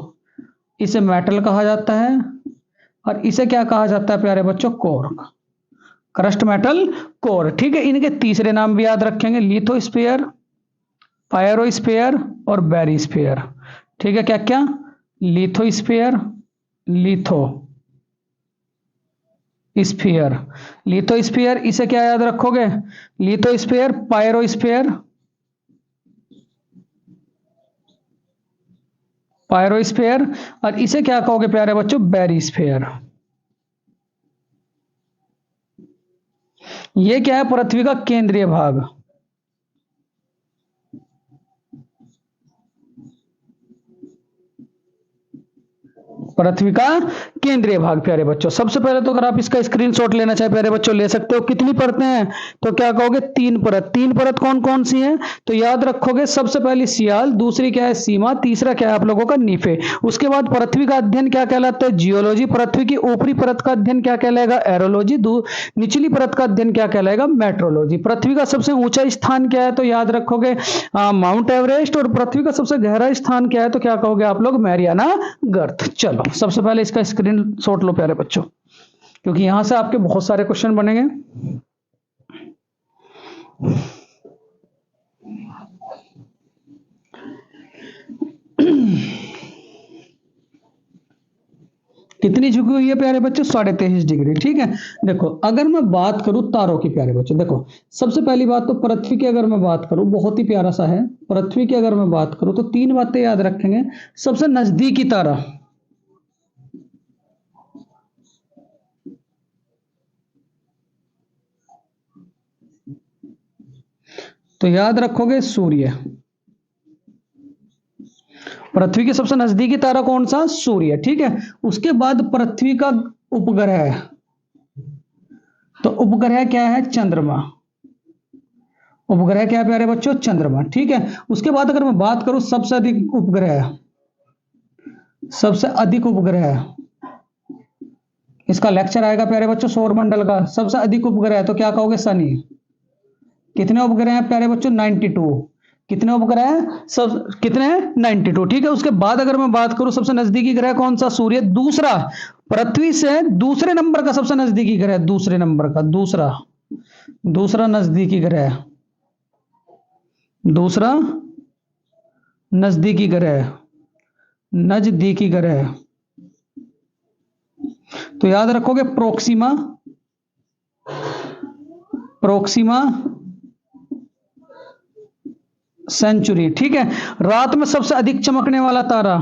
इसे मेटल कहा जाता है, और इसे क्या कहा जाता है प्यारे बच्चों? कोर। Crust metal core. ठीक है, इनके तीसरे नाम भी याद रखेंगे, लिथोस्फीयर, पायरोस्फीयर और बैरिस्फीयर। ठीक है, क्या क्या? Lithosphere, litho sphere, lithosphere. इसे क्या याद रखोगे? लिथोस्फीयर, पायरोस्फीयर, पायरोस्फीयर। और इसे क्या कहोगे प्यारे बच्चों? बैरिस्फीयर। ये क्या है? पृथ्वी का केंद्रीय भाग। पृथ्वी का केंद्रीय भाग प्यारे बच्चों। सबसे पहले तो अगर आप इसका स्क्रीनशॉट लेना चाहे प्यारे बच्चों ले सकते हो। कितनी परतें हैं तो क्या कहोगे 3 परत। 3 परत कौन कौन सी हैं तो याद रखोगे सबसे पहली सियाल, दूसरी क्या है सीमा, तीसरा क्या है आप लोगों का नीफे। उसके बाद पृथ्वी का अध्ययन क्या कहलाता है जियोलॉजी। पृथ्वी की ऊपरी परत का अध्ययन क्या कहलाएगा एरोलॉजी। निचली परत का अध्ययन क्या कहलाएगा मेट्रोलॉजी। पृथ्वी का सबसे ऊंचा स्थान क्या है तो याद रखोगे माउंट एवरेस्ट। और पृथ्वी का सबसे गहरा स्थान क्या है तो क्या कहोगे आप लोग मैरियाना गर्त। चलो सबसे पहले इसका स्क्रीनशॉट लो प्यारे बच्चों, क्योंकि यहां से आपके बहुत सारे क्वेश्चन बनेंगे। कितनी झुकी हुई है प्यारे बच्चों 23.5 डिग्री। ठीक है, देखो अगर मैं बात करूं तारों की प्यारे बच्चों, देखो सबसे पहली बात तो पृथ्वी की अगर मैं बात करूं बहुत ही प्यारा सा है। पृथ्वी की अगर मैं बात करूं तो 3 बातें याद रखेंगे। सबसे नजदीकी तारा तो याद रखोगे सूर्य। पृथ्वी के सबसे नजदीकी तारा कौन सा सूर्य। ठीक है, उसके बाद पृथ्वी का उपग्रह तो उपग्रह क्या है चंद्रमा। उपग्रह क्या है प्यारे बच्चों चंद्रमा। ठीक है, उसके बाद अगर मैं बात करूं सबसे अधिक उपग्रह, सबसे अधिक उपग्रह इसका लेक्चर आएगा प्यारे बच्चों सौरमंडल का। सबसे अधिक उपग्रह तो क्या कहोगे शनि। कितने उपग्रह हैं प्यारे बच्चों 92। कितने उपग्रह हैं सब कितने हैं 92। ठीक है, उसके बाद अगर मैं बात करूं सबसे नजदीकी ग्रह कौन सा सूर्य। दूसरा पृथ्वी से दूसरे नंबर का सबसे नजदीकी ग्रह, दूसरे नंबर का दूसरा नजदीकी ग्रह, दूसरा नजदीकी ग्रह तो याद रखोगे प्रोक्सिमा सेंचुरी। ठीक है, रात में सबसे अधिक चमकने वाला तारा,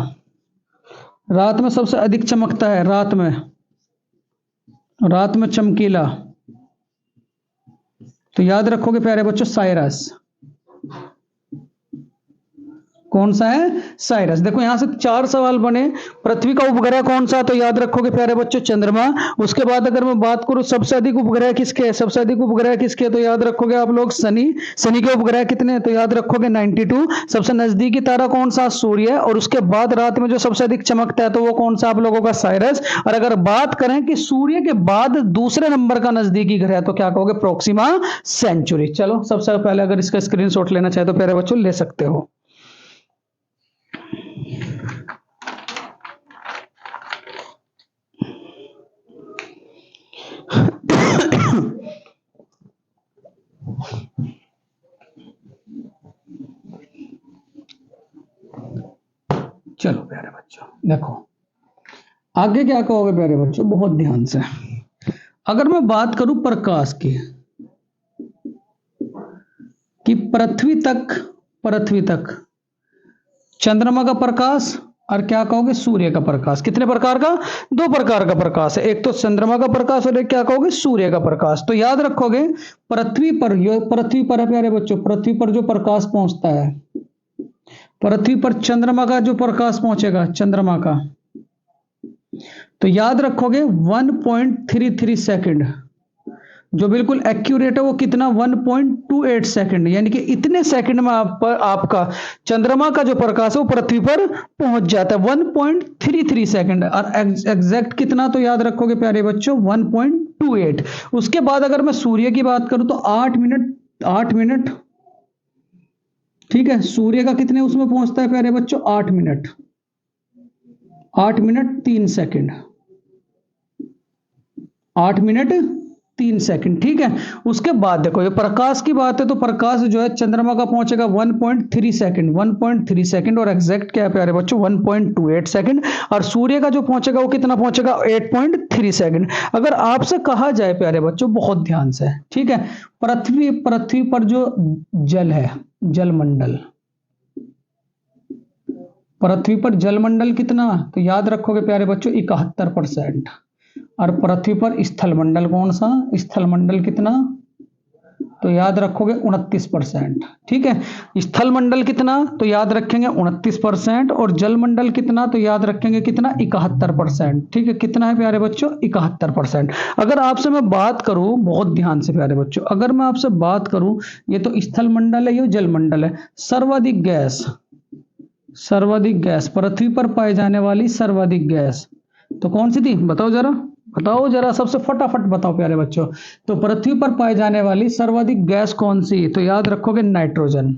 रात में सबसे अधिक चमकता है, रात में चमकीला तो याद रखोगे प्यारे बच्चों साइरस। कौन सा है साइरस। देखो यहां से 4 सवाल बने। पृथ्वी का उपग्रह कौन सा तो याद रखोगे प्यारे बच्चों चंद्रमा। उसके बाद अगर मैं बात करूं सबसे अधिक उपग्रह किसके, सबसे अधिक उपग्रह किसके तो याद रखोगे आप लोग शनि। शनि के उपग्रह कितने तो याद रखोगे 92। सबसे नजदीकी तारा कौन सा सूर्य। और उसके बाद रात में जो सबसे अधिक चमकता है तो वो कौन सा आप लोगों का साइरस। और अगर बात करें कि सूर्य के बाद दूसरे नंबर का नजदीकी ग्रह तो क्या कहोगे प्रोक्सिमा सेंचुरी। चलो सबसे पहले अगर इसका स्क्रीनशॉट लेना चाहे तो प्यारे बच्चों ले सकते हो। चलो प्यारे बच्चों देखो आगे क्या कहोगे प्यारे बच्चों बहुत ध्यान से। अगर मैं बात करूं प्रकाश की कि पृथ्वी तक चंद्रमा का प्रकाश और क्या कहोगे सूर्य का प्रकाश। कितने प्रकार का 2 प्रकार का प्रकाश है, एक तो चंद्रमा का प्रकाश और एक क्या कहोगे सूर्य का प्रकाश। तो याद रखोगे पृथ्वी पर है प्यारे बच्चों, पृथ्वी पर जो प्रकाश पहुंचता है, पृथ्वी पर चंद्रमा का जो प्रकाश पहुंचेगा चंद्रमा का तो याद रखोगे 1.33 सेकंड, जो बिल्कुल एक्यूरेट है वो कितना 1.28 सेकंड, यानी कि इतने सेकंड में आपका चंद्रमा का जो प्रकाश है वो पृथ्वी पर पहुंच जाता है 1.33 सेकंड। और एग्जैक्ट कितना तो याद रखोगे प्यारे बच्चों 1.28। उसके बाद अगर मैं सूर्य की बात करूं तो 8 मिनट ठीक है, सूर्य का कितने उसमें पहुंचता है प्यारे बच्चों 8 मिनट 3 सेकंड, 8 मिनट 3 सेकंड। ठीक है, उसके बाद देखो ये प्रकाश की बात है तो प्रकाश जो है चंद्रमा का पहुंचेगा 1.3 सेकंड और एग्जैक्ट क्या है प्यारे बच्चों 1.28 सेकंड। और सूर्य का जो पहुंचेगा वो कितना पहुंचेगा 8.3 सेकंड। अगर आपसे कहा जाए प्यारे बच्चों बहुत ध्यान से, ठीक है, पृथ्वी पर जो जल है, जलमंडल, पृथ्वी पर जलमंडल कितना तो याद रखोगे प्यारे बच्चों 71%। और पृथ्वी पर स्थलमंडल कौन सा, स्थलमंडल कितना तो याद रखोगे 29%। ठीक है, स्थल मंडल कितना, तो याद रखेंगे 29%, और जल मंडल कितना, तो याद रखेंगे कितना, 71%। ठीक है, कितना है प्यारे बच्चों, 71%। अगर आपसे मैं बात करूं, बहुत ध्यान से प्यारे बच्चों, अगर मैं आपसे बात करूं, ये तो स्थल मंडल है, ये जल मंडल है, सर्वाधिक गैस पृथ्वी पर पाई जाने वाली सर्वाधिक गैस तो कौन सी थी, बताओ जरा, बताओ जरा, सबसे फटाफट बताओ प्यारे बच्चों। तो पृथ्वी पर पाई जाने वाली सर्वाधिक गैस कौन सी, तो याद रखोगे नाइट्रोजन।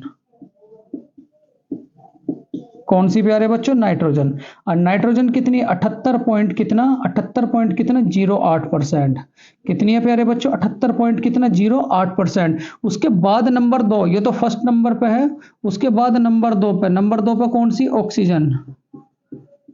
कौन सी प्यारे बच्चों, नाइट्रोजन। और नाइट्रोजन कितनी, 78 पॉइंट कितना, 78 पॉइंट कितना, 08%। कितनी है प्यारे बच्चों, 78 पॉइंट कितना, 08%। उसके बाद नंबर 2, ये तो फर्स्ट नंबर पे है, उसके बाद नंबर 2 पे, नंबर 2 पे कौन सी, ऑक्सीजन।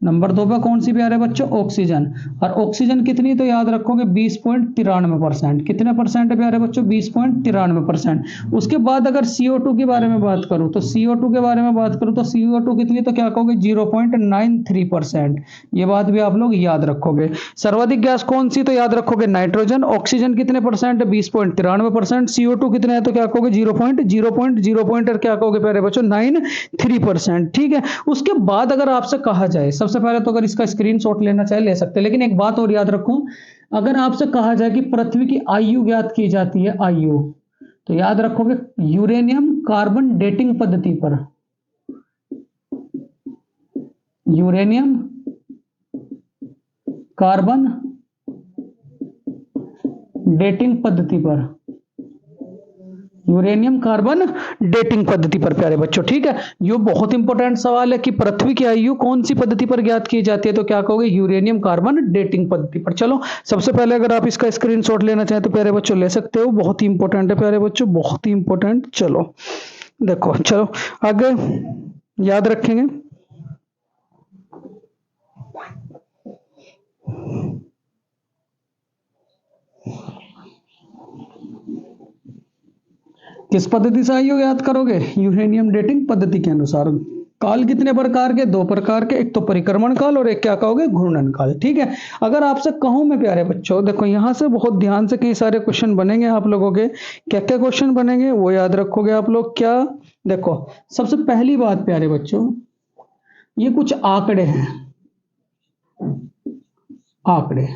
नंबर 2 पे कौन सी प्यारे बच्चों, ऑक्सीजन। और ऑक्सीजन कितनी, तो याद रखोगे 20.93%। कितने परसेंट है प्यारे बच्चों, 20.93%। उसके बाद अगर CO2 के बारे में बात करूं, तो CO2 के बारे में बात करूं, तो CO2 कितनी, तो क्या कहोगे, 0.93%। ये बात भी आप लोग याद रखोगे। सर्वाधिक गैस कौन सी, तो याद रखोगे नाइट्रोजन। ऑक्सीजन कितने परसेंट है, 20.93%। CO2 कितने है, तो क्या कहोगे 0.0 क्या कहोगे प्यारे बच्चों, 93%। ठीक है, उसके बाद अगर आपसे कहा जाए, सबसे पहले तो अगर इसका स्क्रीनशॉट लेना चाहे ले सकते हैं, लेकिन एक बात और याद रखो, अगर आपसे कहा जाए कि पृथ्वी की आयु ज्ञात की जाती है, आयु, तो याद रखोगे यूरेनियम कार्बन डेटिंग पद्धति पर, यूरेनियम कार्बन डेटिंग पद्धति पर, यूरेनियम कार्बन डेटिंग पद्धति पर प्यारे बच्चों। ठीक है, ये बहुत इंपॉर्टेंट सवाल है कि पृथ्वी की आयु कौन सी पद्धति पर ज्ञात की जाती है, तो क्या कहोगे यूरेनियम कार्बन डेटिंग पद्धति पर। चलो, सबसे पहले अगर आप इसका स्क्रीनशॉट लेना चाहें तो प्यारे बच्चों ले सकते हो, बहुत ही इंपॉर्टेंट है प्यारे बच्चों, बहुत ही इंपॉर्टेंट। चलो देखो, चलो आगे याद रखेंगे। किस पद्धति से आयु याद करोगे, यूरेनियम डेटिंग पद्धति के अनुसार। काल कितने प्रकार के, 2 प्रकार के, एक तो परिक्रमण काल और एक क्या कहोगे, घूर्णन काल। ठीक है, अगर आपसे कहूं मैं प्यारे बच्चों, देखो यहां से बहुत ध्यान से कई सारे क्वेश्चन बनेंगे आप लोगों के। क्या क्या क्वेश्चन बनेंगे वो याद रखोगे आप लोग। क्या, देखो सबसे पहली बात प्यारे बच्चों, ये कुछ आंकड़े हैं, आंकड़े।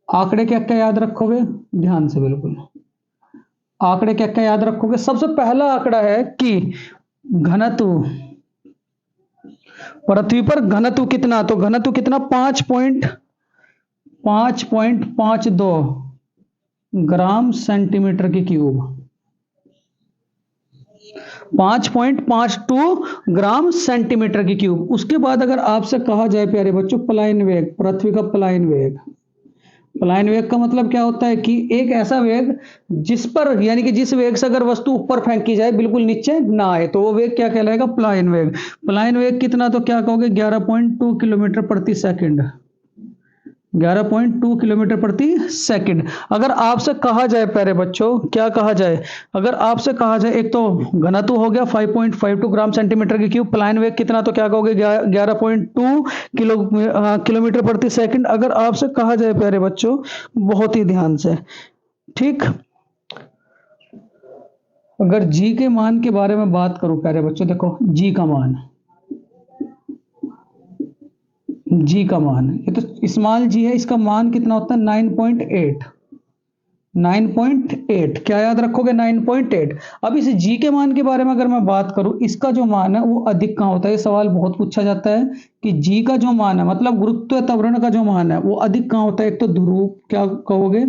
आंकड़े क्या क्या याद रखोगे, ध्यान से बिल्कुल, आंकड़े क्या क्या याद रखोगे। सबसे पहला आंकड़ा है कि घनत्व, पृथ्वी पर घनत्व कितना, तो घनत्व कितना, 5.52 ग्राम सेंटीमीटर की क्यूब, 5.52 ग्राम सेंटीमीटर की क्यूब। उसके बाद अगर आपसे कहा जाए प्यारे बच्चों पलायन वेग, पृथ्वी का पलायन वेग। पलायन वेग का मतलब क्या होता है कि एक ऐसा वेग जिस पर, यानी कि जिस वेग से अगर वस्तु ऊपर फेंकी जाए बिल्कुल नीचे ना आए, तो वो वेग क्या कहलाएगा, पलायन वेग। पलायन वेग कितना, तो क्या कहोगे 11.2 किलोमीटर प्रति सेकंड, 11.2 किलोमीटर प्रति सेकंड। अगर आपसे कहा जाए प्यारे बच्चों, क्या कहा जाए, अगर आपसे कहा जाए, एक तो घनत्व हो गया 5.52 ग्राम सेंटीमीटर की क्यूब, पलायन वेग कितना, तो क्या कहोगे 11.2 किलोमीटर प्रति सेकंड। अगर आपसे कहा जाए प्यारे बच्चों, बहुत ही ध्यान से, ठीक, अगर जी के मान के बारे में बात करूं प्यारे बच्चों, देखो जी का मान, जी का मान, ये तो स्मॉल जी है, इसका मान कितना होता है 9.8, 9.8। क्या याद रखोगे 9.8। अब इस जी के मान के बारे में अगर मैं बात करूं, इसका जो मान है वो अधिक कहां होता है, ये सवाल बहुत पूछा जाता है कि जी का जो मान है, मतलब गुरुत्व त्वरण का जो मान है वो अधिक कहां होता है। एक तो ध्रुव, क्या कहोगे,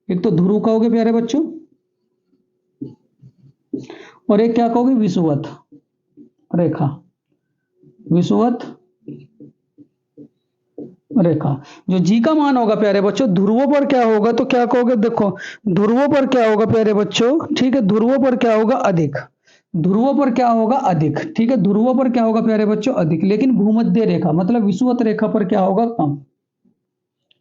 एक तो ध्रुव कहोगे प्यारे बच्चों, और एक क्या कहोगे, विषुवत रेखा, विषुवत रेखा। जो जी का मान होगा प्यारे बच्चों, ध्रुवों पर क्या होगा, तो क्या कहोगे, देखो ध्रुवों पर क्या होगा प्यारे बच्चों, ठीक है, ध्रुवों पर क्या होगा, अधिक, ध्रुवों पर क्या होगा, अधिक। ठीक है, ध्रुवों पर क्या होगा प्यारे बच्चों, अधिक। लेकिन भूमध्य रेखा मतलब विषुवत रेखा पर क्या होगा, कम।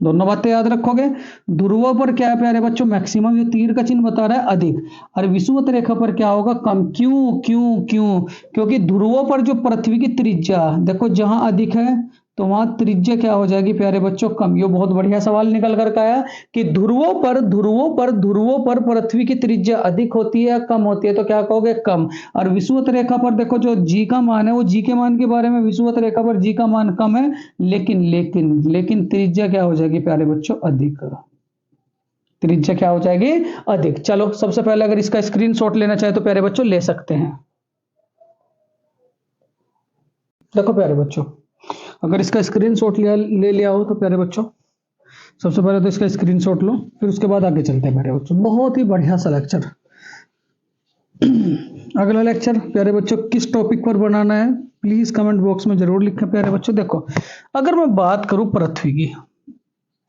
दोनों बातें याद रखोगे। ध्रुवों पर क्या है प्यारे बच्चों, मैक्सिमम, ये तीर का चिन्ह बता रहा है अधिक, और विषुवत रेखा पर क्या होगा, कम। क्यों क्यों क्यों, क्योंकि ध्रुवों पर जो पृथ्वी की त्रिज्या, देखो जहां अधिक है तो वहां त्रिज्या क्या हो जाएगी प्यारे बच्चों? कम। ये बहुत बढ़िया सवाल निकल कर आया कि ध्रुवों पर पृथ्वी की त्रिज्या अधिक होती है या कम होती है? तो क्या कहोगे? कम। और विषुवत रेखा पर देखो जो जी का मान है, वो जी के मान के बारे में विषुवत रेखा पर जी का मान कम है, लेकिन त्रिज्या क्या हो जाएगी प्यारे बच्चों? अधिक। त्रिज्या क्या हो जाएगी? अधिक। चलो सबसे पहले अगर इसका स्क्रीनशॉट लेना चाहे तो प्यारे बच्चों ले सकते हैं। देखो प्यारे बच्चों, अगर इसका स्क्रीनशॉट ले लिया हो तो प्यारे बच्चों सबसे पहले तो इसका स्क्रीनशॉट लो, फिर उसके बाद आगे चलते हैं प्यारे बच्चों। बहुत ही बढ़िया सा लेक्चर। अगला लेक्चर प्यारे बच्चों किस टॉपिक पर बनाना है प्लीज कमेंट बॉक्स में जरूर लिखें प्यारे बच्चों। देखो अगर मैं बात करूं पृथ्वी की,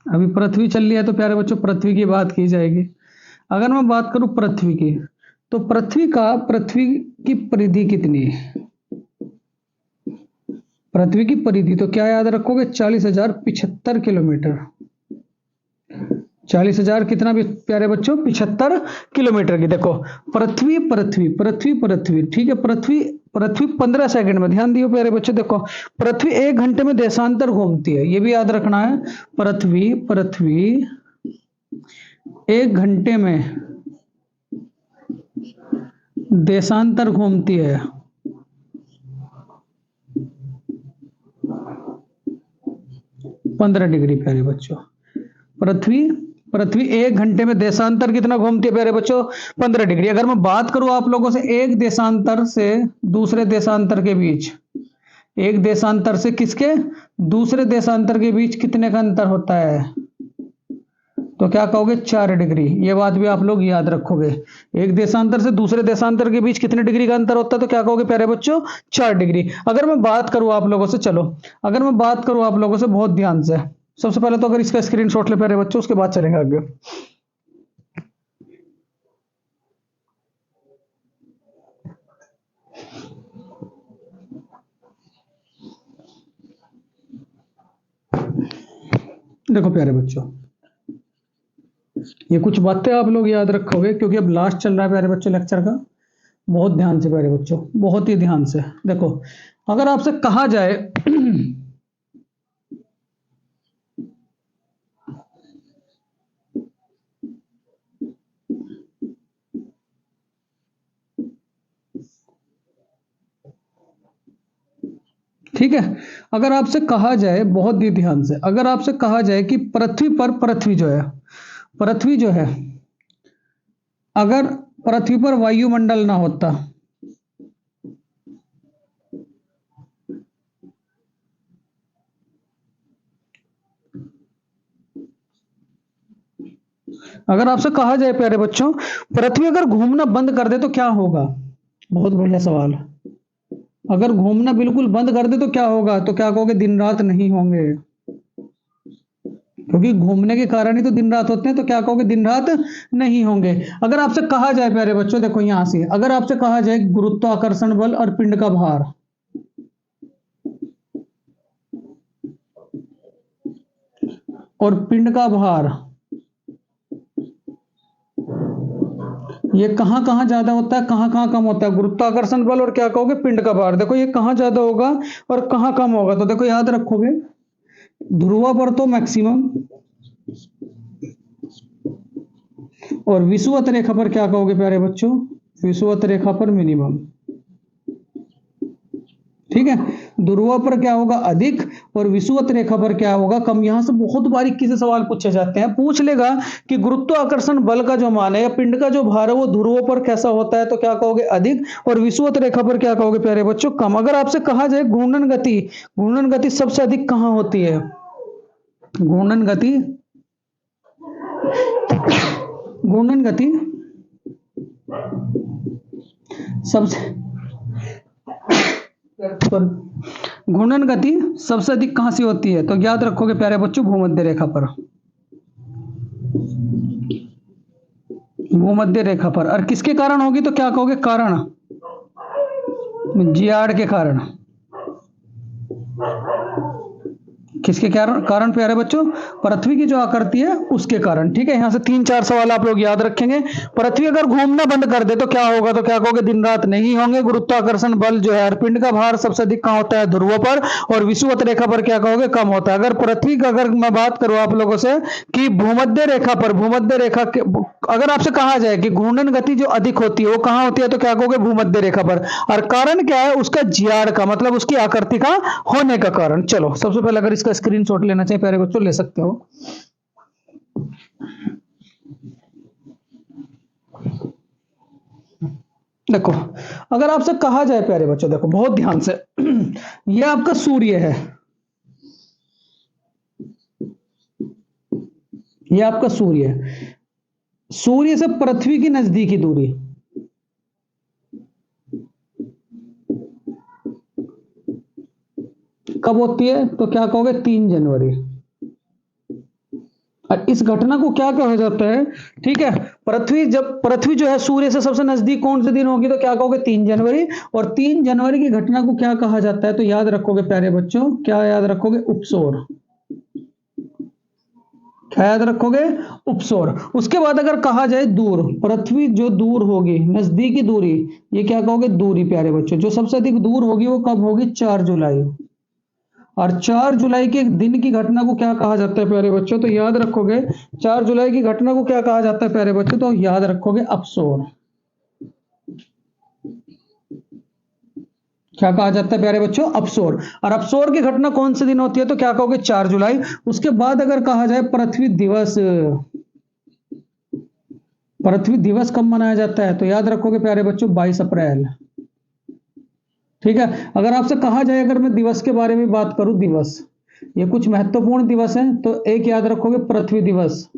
अभी पृथ्वी चल रही है तो प्यारे बच्चों पृथ्वी की बात की जाएगी। अगर मैं बात करूं पृथ्वी की, तो पृथ्वी की परिधि कितनी है? पृथ्वी की परिधि तो क्या याद रखोगे? 40,075 किलोमीटर। 40,000 कितना भी प्यारे बच्चों? 75 किलोमीटर की। देखो पृथ्वी ठीक है, पृथ्वी 15 सेकंड में, ध्यान दियो प्यारे बच्चों। देखो पृथ्वी 1 घंटे में देशांतर घूमती है, ये भी याद रखना है। पृथ्वी 1 घंटे में देशांतर घूमती है। पंद्रह डिग्री प्यारे बच्चों। पृथ्वी 1 घंटे में देशांतर कितना घूमती है प्यारे बच्चों? 15 डिग्री। अगर मैं बात करूं आप लोगों से एक देशांतर से दूसरे देशांतर के बीच, एक देशांतर से किसके? दूसरे देशांतर के बीच कितने का अंतर होता है? तो क्या कहोगे? 4 डिग्री। ये बात भी आप लोग याद रखोगे। एक देशांतर से दूसरे देशांतर के बीच कितने डिग्री का अंतर होता है? तो क्या कहोगे प्यारे बच्चों? 4 डिग्री। अगर मैं बात करूं आप लोगों से, चलो अगर मैं बात करूं आप लोगों से बहुत ध्यान से, सबसे पहले तो अगर इसका स्क्रीनशॉट ले प्यारे बच्चों, उसके बाद चलेंगे आगे। देखो प्यारे बच्चों, ये कुछ बातें आप लोग याद रखोगे क्योंकि अब लास्ट चल रहा है प्यारे बच्चों लेक्चर का। बहुत ध्यान से प्यारे बच्चों, बहुत ही ध्यान से देखो। अगर आपसे कहा जाए ठीक है, अगर आपसे कहा जाए, बहुत ही ध्यान से, अगर आपसे कहा जाए कि पृथ्वी जो है अगर पृथ्वी पर वायुमंडल ना होता, अगर आपसे कहा जाए प्यारे बच्चों पृथ्वी अगर घूमना बंद कर दे तो क्या होगा? बहुत बढ़िया सवाल। अगर घूमना बिल्कुल बंद कर दे तो क्या होगा? तो क्या कहोगे? दिन रात नहीं होंगे, क्योंकि घूमने के कारण ही तो दिन रात होते हैं। तो क्या कहोगे? दिन रात नहीं होंगे। अगर आपसे कहा जाए प्यारे बच्चों, देखो यहां से अगर आपसे कहा जाए गुरुत्वाकर्षण बल और पिंड का भार, ये कहां कहां ज्यादा होता है, कहां कहां कम होता है? गुरुत्वाकर्षण बल और क्या कहोगे? पिंड का भार। देखो ये कहां ज्यादा होगा और कहां कम होगा? तो देखो याद रखोगे, ध्रुव पर तो मैक्सिमम और विषुवत रेखा पर क्या कहोगे प्यारे बच्चों? विषुवत रेखा पर मिनिमम। ठीक है, ध्रुव पर क्या होगा? अधिक, और विषुवत रेखा पर क्या होगा? कम। यहां से बहुत बारीकी से सवाल पूछे जाते हैं। पूछ लेगा कि गुरुत्वाकर्षण बल का जो मान है या पिंड का जो भार है वो ध्रुव पर कैसा होता है? तो क्या कहोगे? अधिक, और विषुवत रेखा पर क्या कहोगे प्यारे बच्चों? कम। अगर आपसे कहा जाए घूर्णन गति सबसे अधिक कहां होती है? घूर्णन गति सबसे घूर्णन गति सबसे अधिक कहां से होती है? तो याद रखोगे प्यारे बच्चों, भूमध्य रेखा पर। भूमध्य रेखा पर। और किसके कारण होगी? तो क्या कहोगे? कारण, जियाड़ के कारण। किसके कारण कारण प्यारे बच्चों? पृथ्वी की जो आकृति है उसके कारण। ठीक है, यहां से 3-4 सवाल आप लोग याद रखेंगे। पृथ्वी अगर घूमना बंद कर दे तो क्या होगा? तो क्या कहोगे? दिन रात नहीं होंगे। गुरुत्वाकर्षण बल जो है, पिंड का भार सबसे अधिक कहां होता है? ध्रुवों पर। और विषुवत रेखा पर क्या कहोगे? कम होता है। अगर पृथ्वी का, अगर मैं बात करूं आप लोगों से कि भूमध्य रेखा पर, भूमध्य रेखा के अगर आपसे कहा जाए कि घूर्णन गति जो अधिक होती है वो कहां होती है, तो क्या कहोगे? भूमध्य रेखा पर। और कारण क्या है? उसका ज्याड का मतलब उसकी आकृति का होने का कारण। चलो सबसे पहले अगर इसका स्क्रीनशॉट लेना चाहिए प्यारे बच्चों, ले सकते हो। देखो, अगर आपसे कहा जाए प्यारे बच्चों, देखो बहुत ध्यान से, ये आपका सूर्य है, ये आपका सूर्य है। सूर्य से पृथ्वी की नजदीकी दूरी कब होती है? तो क्या कहोगे? 3 जनवरी। और इस घटना को क्या कहा जाता है? ठीक है, पृथ्वी जो है सूर्य से सबसे नजदीक कौन से दिन होगी, तो क्या कहोगे? 3 जनवरी। और 3 जनवरी की घटना को क्या कहा जाता है? तो याद रखोगे प्यारे बच्चों, क्या याद रखोगे? उपसौर। क्या याद रखोगे? उपसौर। उसके बाद अगर कहा जाए दूर, पृथ्वी जो दूर होगी, नजदीकी दूरी, ये क्या कहोगे? दूरी प्यारे बच्चों। जो सबसे अधिक दूर होगी वो कब होगी? 4 जुलाई। और 4 जुलाई के दिन की घटना को क्या कहा जाता है प्यारे बच्चों? तो याद रखोगे 4 जुलाई की घटना को क्या कहा जाता है प्यारे बच्चों? तो याद रखोगे अपसौर। क्या कहा जाता है प्यारे बच्चों? अपसौर। और अपसौर की घटना कौन से दिन होती है? तो क्या कहोगे? 4 जुलाई। उसके बाद अगर कहा जाए पृथ्वी दिवस, पृथ्वी दिवस कब मनाया जाता है? तो याद रखोगे प्यारे बच्चों 22 अप्रैल। ठीक है, अगर आपसे कहा जाए, अगर मैं दिवस के बारे में बात करूं, दिवस, ये कुछ महत्वपूर्ण दिवस हैं, तो एक याद रखोगे पृथ्वी दिवस।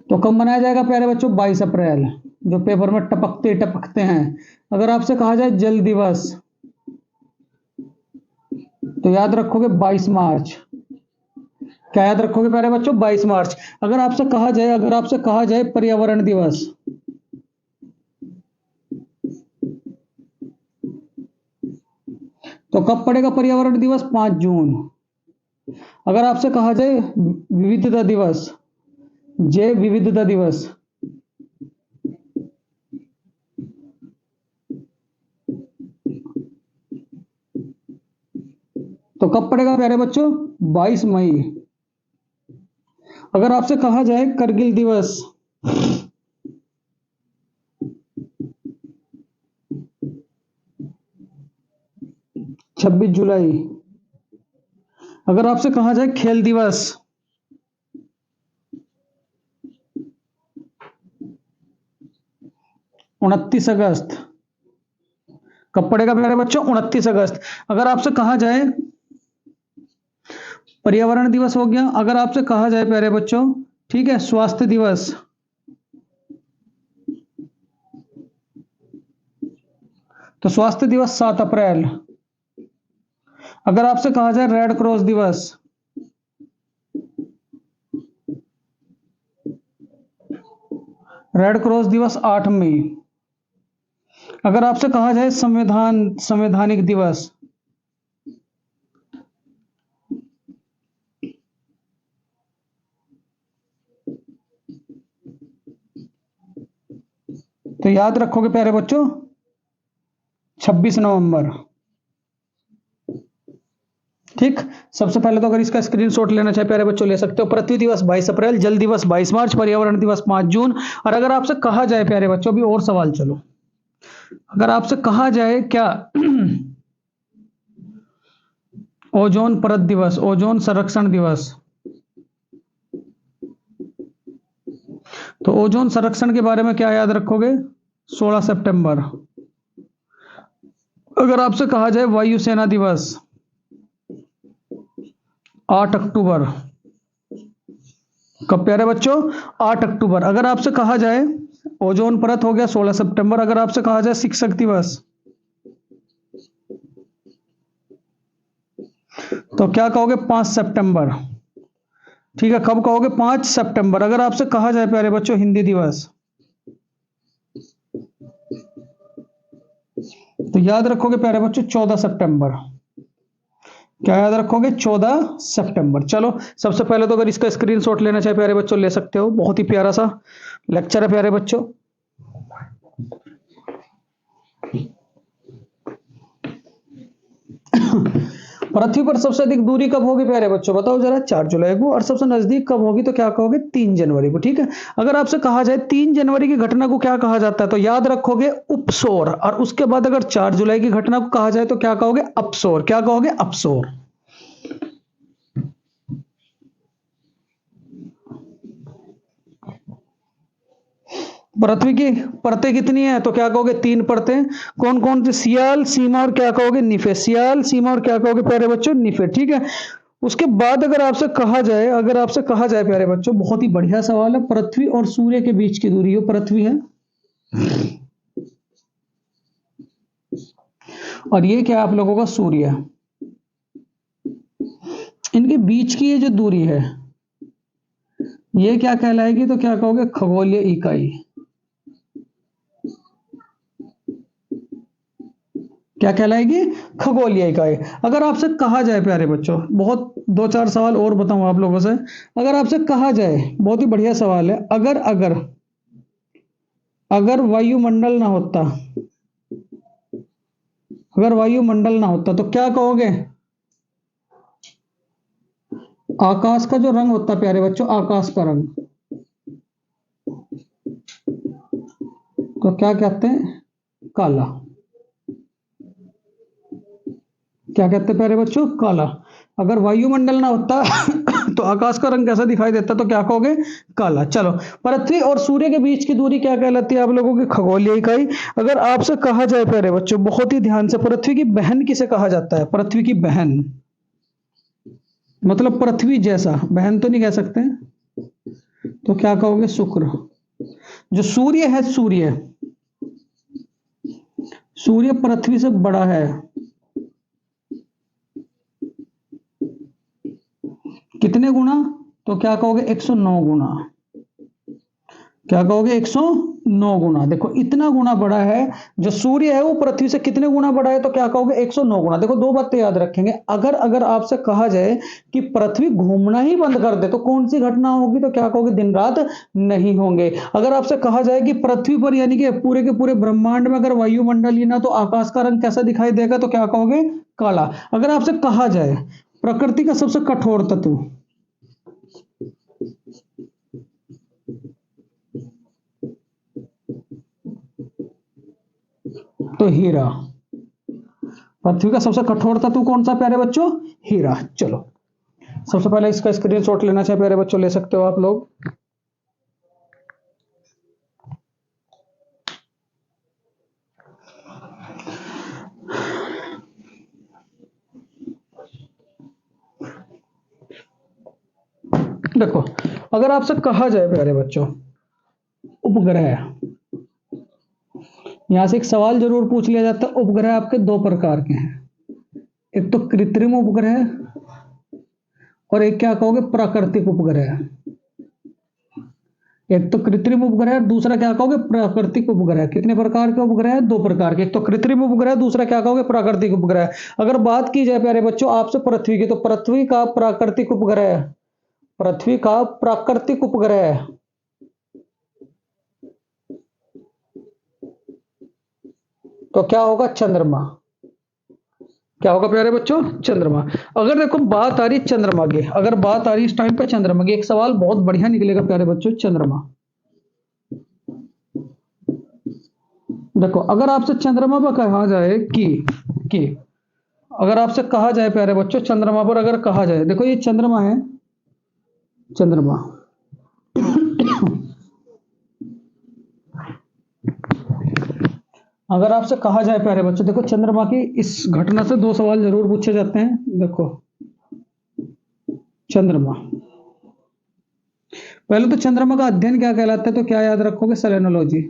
तो कब मनाया जाएगा प्यारे बच्चों? 22 अप्रैल, जो पेपर में टपकते टपकते हैं। अगर आपसे कहा जाए जल दिवस, तो याद रखोगे 22 मार्च। क्या याद रखोगे प्यारे बच्चों? 22 मार्च। अगर आपसे कहा जाए पर्यावरण दिवस, तो कब पड़ेगा पर्यावरण दिवस? 5 जून। अगर आपसे कहा जाए विविधता दिवस, जय विविधता दिवस, तो कब पड़ेगा प्यारे बच्चों? 22 मई। अगर आपसे कहा जाए करगिल दिवस, 26 जुलाई। अगर आपसे कहा जाए खेल दिवस, 29 अगस्त। कब पड़ेगा प्यारे बच्चों? 29 अगस्त। अगर आपसे कहा जाए पर्यावरण दिवस हो गया। अगर आपसे कहा जाए प्यारे बच्चों, ठीक है, स्वास्थ्य दिवस, तो स्वास्थ्य दिवस 7 अप्रैल। अगर आपसे कहा जाए रेड क्रॉस दिवस, रेड क्रॉस दिवस 8 मई। अगर आपसे कहा जाए संवैधानिक दिवस, तो याद रखोगे प्यारे बच्चों 26 नवंबर। ठीक, सबसे पहले तो अगर इसका स्क्रीनशॉट लेना चाहे प्यारे बच्चों ले सकते हो। पृथ्वी दिवस 22 अप्रैल, जल दिवस 22 मार्च, पर्यावरण दिवस 5 जून। और अगर आपसे कहा जाए प्यारे बच्चों, अभी और सवाल, चलो, अगर आपसे कहा जाए क्या ओजोन परत दिवस, ओजोन संरक्षण दिवस, तो ओजोन संरक्षण के बारे में क्या याद रखोगे? 16 सितंबर। अगर आपसे कहा जाए वायुसेना दिवस, 8 अक्टूबर। कब प्यारे बच्चों? 8 अक्टूबर। अगर आपसे कहा जाए ओजोन परत हो गया 16 सितंबर। अगर आपसे कहा जाए शिक्षक दिवस, तो क्या कहोगे? 5 सितंबर। ठीक है, कब कहोगे? 5 सितंबर। अगर आपसे कहा जाए प्यारे बच्चों हिंदी दिवस, तो याद रखोगे प्यारे बच्चों 14 सितंबर। क्या याद रखोगे? 14 सितंबर। चलो सबसे पहले तो अगर इसका स्क्रीनशॉट लेना चाहे प्यारे बच्चों ले सकते हो, बहुत ही प्यारा सा लेक्चर है प्यारे बच्चों। पृथ्वी पर सबसे अधिक दूरी कब होगी प्यारे बच्चों? बताओ जरा। 4 जुलाई को। और सबसे नजदीक कब होगी? तो क्या कहोगे? 3 जनवरी को। ठीक है। अगर आपसे कहा जाए 3 जनवरी की घटना को क्या कहा जाता है, तो याद रखोगे उपसौर। और उसके बाद अगर 4 जुलाई की घटना को कहा जाए तो क्या कहोगे? अपसौर। क्या कहोगे? अपसौर। पृथ्वी की परतें कितनी है? तो क्या कहोगे? 3 परतें। कौन कौन सी? सियाल, सीमा और क्या कहोगे? निफे। सियाल, सीमा और क्या कहोगे प्यारे बच्चों? निफे। ठीक है। उसके बाद अगर आपसे कहा जाए प्यारे बच्चों, बहुत ही बढ़िया सवाल है, पृथ्वी और सूर्य के बीच की दूरी हो, पृथ्वी है और ये क्या आप लोगों का सूर्य है, इनके बीच की ये जो दूरी है ये क्या कहलाएगी? तो क्या कहोगे? खगोलीय इकाई। क्या कहलाएगी? खगोलीय इकाई। अगर आपसे कहा जाए प्यारे बच्चों, बहुत 2-4 सवाल और बताऊं आप लोगों से। अगर आपसे कहा जाए, बहुत ही बढ़िया सवाल है, अगर अगर अगर वायुमंडल ना होता, अगर वायुमंडल ना होता तो क्या कहोगे? आकाश का जो रंग होता है प्यारे बच्चों, आकाश का रंग, तो क्या कहते हैं? काला। क्या कहते हैं प्यारे बच्चों? काला। अगर वायुमंडल ना होता तो आकाश का रंग कैसा दिखाई देता? तो क्या कहोगे? काला। चलो, पृथ्वी और सूर्य के बीच की दूरी क्या कहलाती है आप लोगों की? खगोलीय इकाई। अगर आपसे कहा जाए प्यारे बच्चों, बहुत ही ध्यान से, पृथ्वी की बहन किसे कहा जाता है? पृथ्वी की बहन मतलब पृथ्वी जैसा, बहन तो नहीं कह सकते, तो क्या कहोगे? शुक्र। जो सूर्य है, सूर्य पृथ्वी से बड़ा है कितने गुना? तो क्या कहोगे? 109 गुना। क्या कहोगे? 109 गुना। देखो इतना गुना बड़ा है, जो सूर्य है वो पृथ्वी से कितने गुना बड़ा है? तो क्या कहोगे? 109 गुना। देखो दो बातें याद रखेंगे, अगर अगर आपसे कहा जाए कि पृथ्वी घूमना ही बंद कर दे तो कौन सी घटना होगी? तो क्या कहोगे? दिन रात नहीं होंगे। अगर आपसे कहा जाए कि पृथ्वी पर यानी कि पूरे के पूरे ब्रह्मांड में अगर वायुमंडल ही ना तो आकाश का रंग कैसा दिखाई देगा? तो क्या कहोगे? काला। अगर आपसे कहा जाए प्रकृति का सबसे कठोर तत्व, तो हीरा। पृथ्वी का सबसे कठोर तत्व कौन सा प्यारे बच्चों? हीरा। चलो सबसे पहले इसका स्क्रीनशॉट लेना चाहे प्यारे बच्चों ले सकते हो आप लोग। देखो अगर आपसे कहा जाए प्यारे बच्चों उपग्रह, यहां से एक सवाल जरूर पूछ लिया जाता है, उपग्रह आपके दो प्रकार के हैं, एक तो कृत्रिम उपग्रह और एक क्या कहोगे? प्राकृतिक उपग्रह। एक तो कृत्रिम उपग्रह, दूसरा क्या कहोगे? प्राकृतिक उपग्रह। कितने प्रकार के उपग्रह है? 2 प्रकार के, एक तो कृत्रिम उपग्रह, दूसरा क्या कहोगे? प्राकृतिक उपग्रह। अगर बात की जाए प्यारे बच्चों आपसे पृथ्वी की, तो पृथ्वी का प्राकृतिक उपग्रह, पृथ्वी का प्राकृतिक उपग्रह तो क्या होगा? चंद्रमा। क्या होगा प्यारे बच्चों? चंद्रमा। अगर देखो बात आ रही है चंद्रमा की, अगर बात आ रही है इस टाइम पे चंद्रमा की, एक सवाल बहुत बढ़िया निकलेगा प्यारे बच्चों। चंद्रमा, देखो अगर आपसे चंद्रमा पर कहा जाए कि अगर आपसे कहा जाए प्यारे बच्चों चंद्रमा पर अगर कहा जाए, देखो ये चंद्रमा है, चंद्रमा अगर आपसे कहा जाए प्यारे बच्चों, देखो चंद्रमा की इस घटना से 2 सवाल जरूर पूछे जाते हैं। देखो चंद्रमा, पहले तो चंद्रमा का अध्ययन क्या कहलाता है? तो क्या याद रखोगे? सेलेनोलॉजी।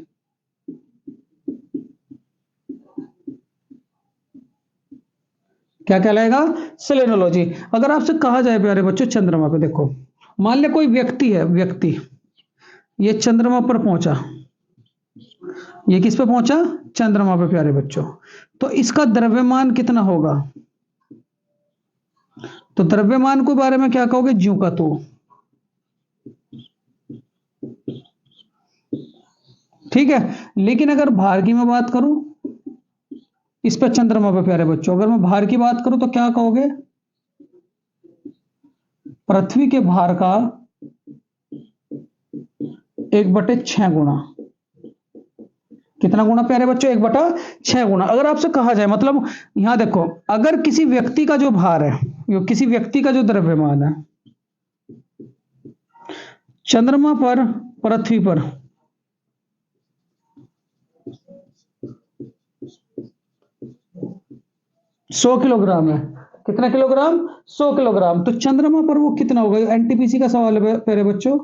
क्या कहलाएगा? सेलेनोलॉजी। अगर आपसे कहा जाए प्यारे बच्चों चंद्रमा पे, देखो मान ले कोई व्यक्ति है, व्यक्ति ये चंद्रमा पर पहुंचा, ये किस पे पहुंचा? चंद्रमा पे प्यारे बच्चों। तो इसका द्रव्यमान कितना होगा? तो द्रव्यमान के बारे में क्या कहोगे, ज्यों का त्यों। ठीक है, लेकिन अगर भार की मैं बात करूं, इस पर चंद्रमा पे प्यारे बच्चों, अगर मैं भार की बात करूं तो क्या कहोगे, पृथ्वी के भार का 1/6 गुना। कितना गुना प्यारे बच्चों, 1/6 गुना। अगर आपसे कहा जाए, मतलब यहां देखो, अगर किसी व्यक्ति का जो भार है, किसी व्यक्ति का जो द्रव्यमान है चंद्रमा पर, पृथ्वी पर 100 किलोग्राम है। कितना किलोग्राम, 100 किलोग्राम। तो चंद्रमा पर वो कितना होगा, एनटीपीसी का सवाल है प्यारे बच्चों।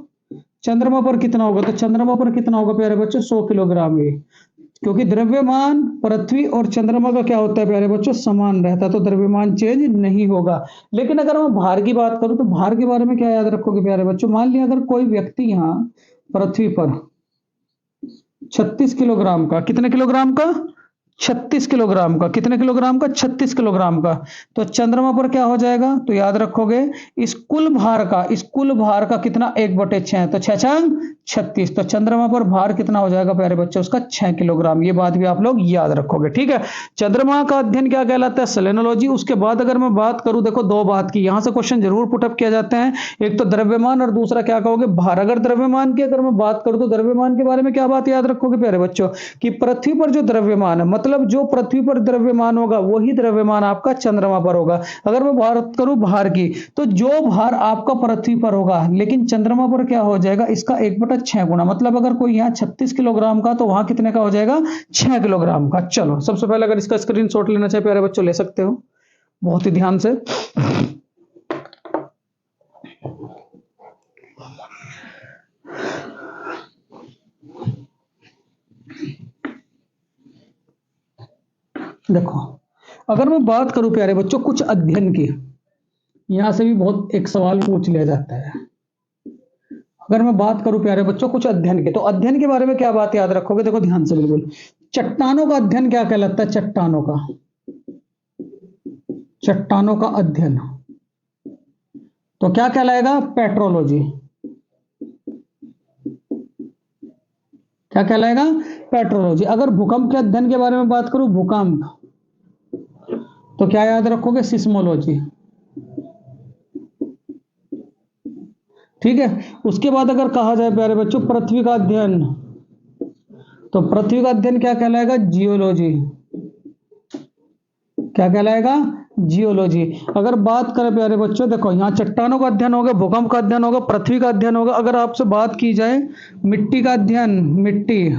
चंद्रमा पर कितना होगा, तो चंद्रमा पर कितना होगा प्यारे बच्चों, 100 किलोग्राम ही। क्योंकि द्रव्यमान पृथ्वी और चंद्रमा का क्या होता है प्यारे बच्चों, समान रहता है, तो द्रव्यमान चेंज नहीं होगा। लेकिन अगर मैं भार की बात करूं, तो भार के बारे में क्या याद रखोगे प्यारे बच्चों, मान लिया अगर कोई व्यक्ति यहां पृथ्वी पर 36 किलोग्राम का, कितने किलोग्राम का, 36 किलोग्राम का, कितने किलोग्राम का, 36 किलोग्राम का। तो चंद्रमा पर क्या हो जाएगा, तो याद रखोगे इस कुल भार का, इस कुल भार का कितना, 1/6, तो 6×6 = 36। तो चंद्रमा पर भार कितना हो जाएगा प्यारे बच्चों, उसका 6 किलोग्राम। ये बात भी आप लोग याद रखोगे। ठीक है, चंद्रमा का अध्ययन क्या कहलाता है, सेलेनोलॉजी। उसके बाद अगर मैं बात करूं, देखो दो बात की, यहां से क्वेश्चन जरूर पुटअप किया जाते हैं, एक तो द्रव्यमान और दूसरा क्या कहोगे, भार। अगर द्रव्यमान की अगर मैं बात करूं, तो द्रव्यमान के बारे में क्या बात याद रखोगे प्यारे बच्चों, कि पृथ्वी पर जो द्रव्यमान है, मतलब जो पृथ्वी पर द्रव्यमान होगा वही द्रव्यमान आपका चंद्रमा पर होगा। अगर मैं बात करूं भार की, तो जो भार आपका पृथ्वी पर होगा, लेकिन चंद्रमा पर क्या हो जाएगा, इसका 1/6 गुना। मतलब अगर कोई यहां 36 किलोग्राम का, तो वहां कितने का हो जाएगा, 6 किलोग्राम का। चलो सबसे पहले अगर इसका स्क्रीनशॉट लेना चाहे प्यारे बच्चों, ले सकते हो बहुत ही ध्यान से। देखो, अगर मैं बात करूं प्यारे बच्चों कुछ अध्ययन की, यहां से भी बहुत एक सवाल पूछ लिया जाता है। अगर मैं बात करूं प्यारे बच्चों कुछ अध्ययन के, तो अध्ययन के बारे में क्या बात याद रखोगे, देखो ध्यान से बिल्कुल। चट्टानों का अध्ययन क्या कहलाता है, चट्टानों का, चट्टानों का अध्ययन तो क्या कहलाएगा, पेट्रोलॉजी। क्या कहलाएगा, पेट्रोलॉजी। अगर भूकंप के अध्ययन के बारे में बात करूं, भूकंप, तो क्या याद रखोगे, सिस्मोलॉजी। ठीक है, उसके बाद अगर कहा जाए प्यारे बच्चों पृथ्वी का अध्ययन, तो पृथ्वी का अध्ययन क्या कहलाएगा, जियोलॉजी। क्या कहलाएगा, जियोलॉजी। अगर बात करें प्यारे बच्चों, देखो यहां चट्टानों का अध्ययन होगा, भूकंप का अध्ययन होगा, पृथ्वी का अध्ययन होगा। अगर आपसे बात की जाए मिट्टी का अध्ययन, मिट्टी,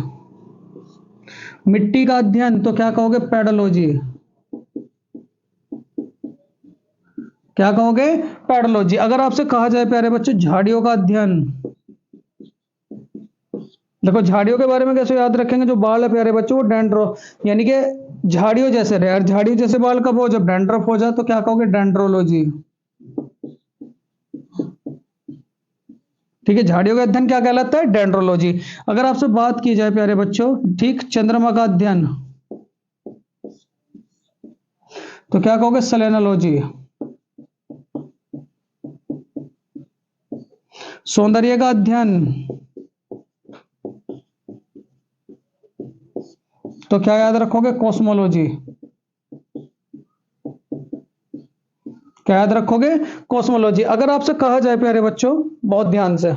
मिट्टी का अध्ययन, तो क्या कहोगे, पेडोलॉजी। क्या कहोगे, पेडोलॉजी। अगर आपसे कहा जाए प्यारे बच्चों झाड़ियों का अध्ययन, देखो झाड़ियों के बारे में कैसे याद रखेंगे, जो बाल है प्यारे बच्चों वो डेंड्रो, यानी कि झाड़ियों जैसे रहे, और झाड़ियों जैसे बाल कब हो, जब डेंड्रफ हो जाए, तो क्या कहोगे, डेंड्रोलॉजी। ठीक है, झाड़ियों का अध्ययन क्या कहलाता है, डेंड्रोलॉजी। अगर आपसे बात की जाए प्यारे बच्चों, ठीक, चंद्रमा का अध्ययन, तो क्या कहोगे, सेलेनोलॉजी। सौंदर्य का अध्ययन, तो क्या याद रखोगे, कॉस्मोलॉजी। क्या याद रखोगे, कॉस्मोलॉजी। अगर आपसे कहा जाए प्यारे बच्चों, बहुत ध्यान से,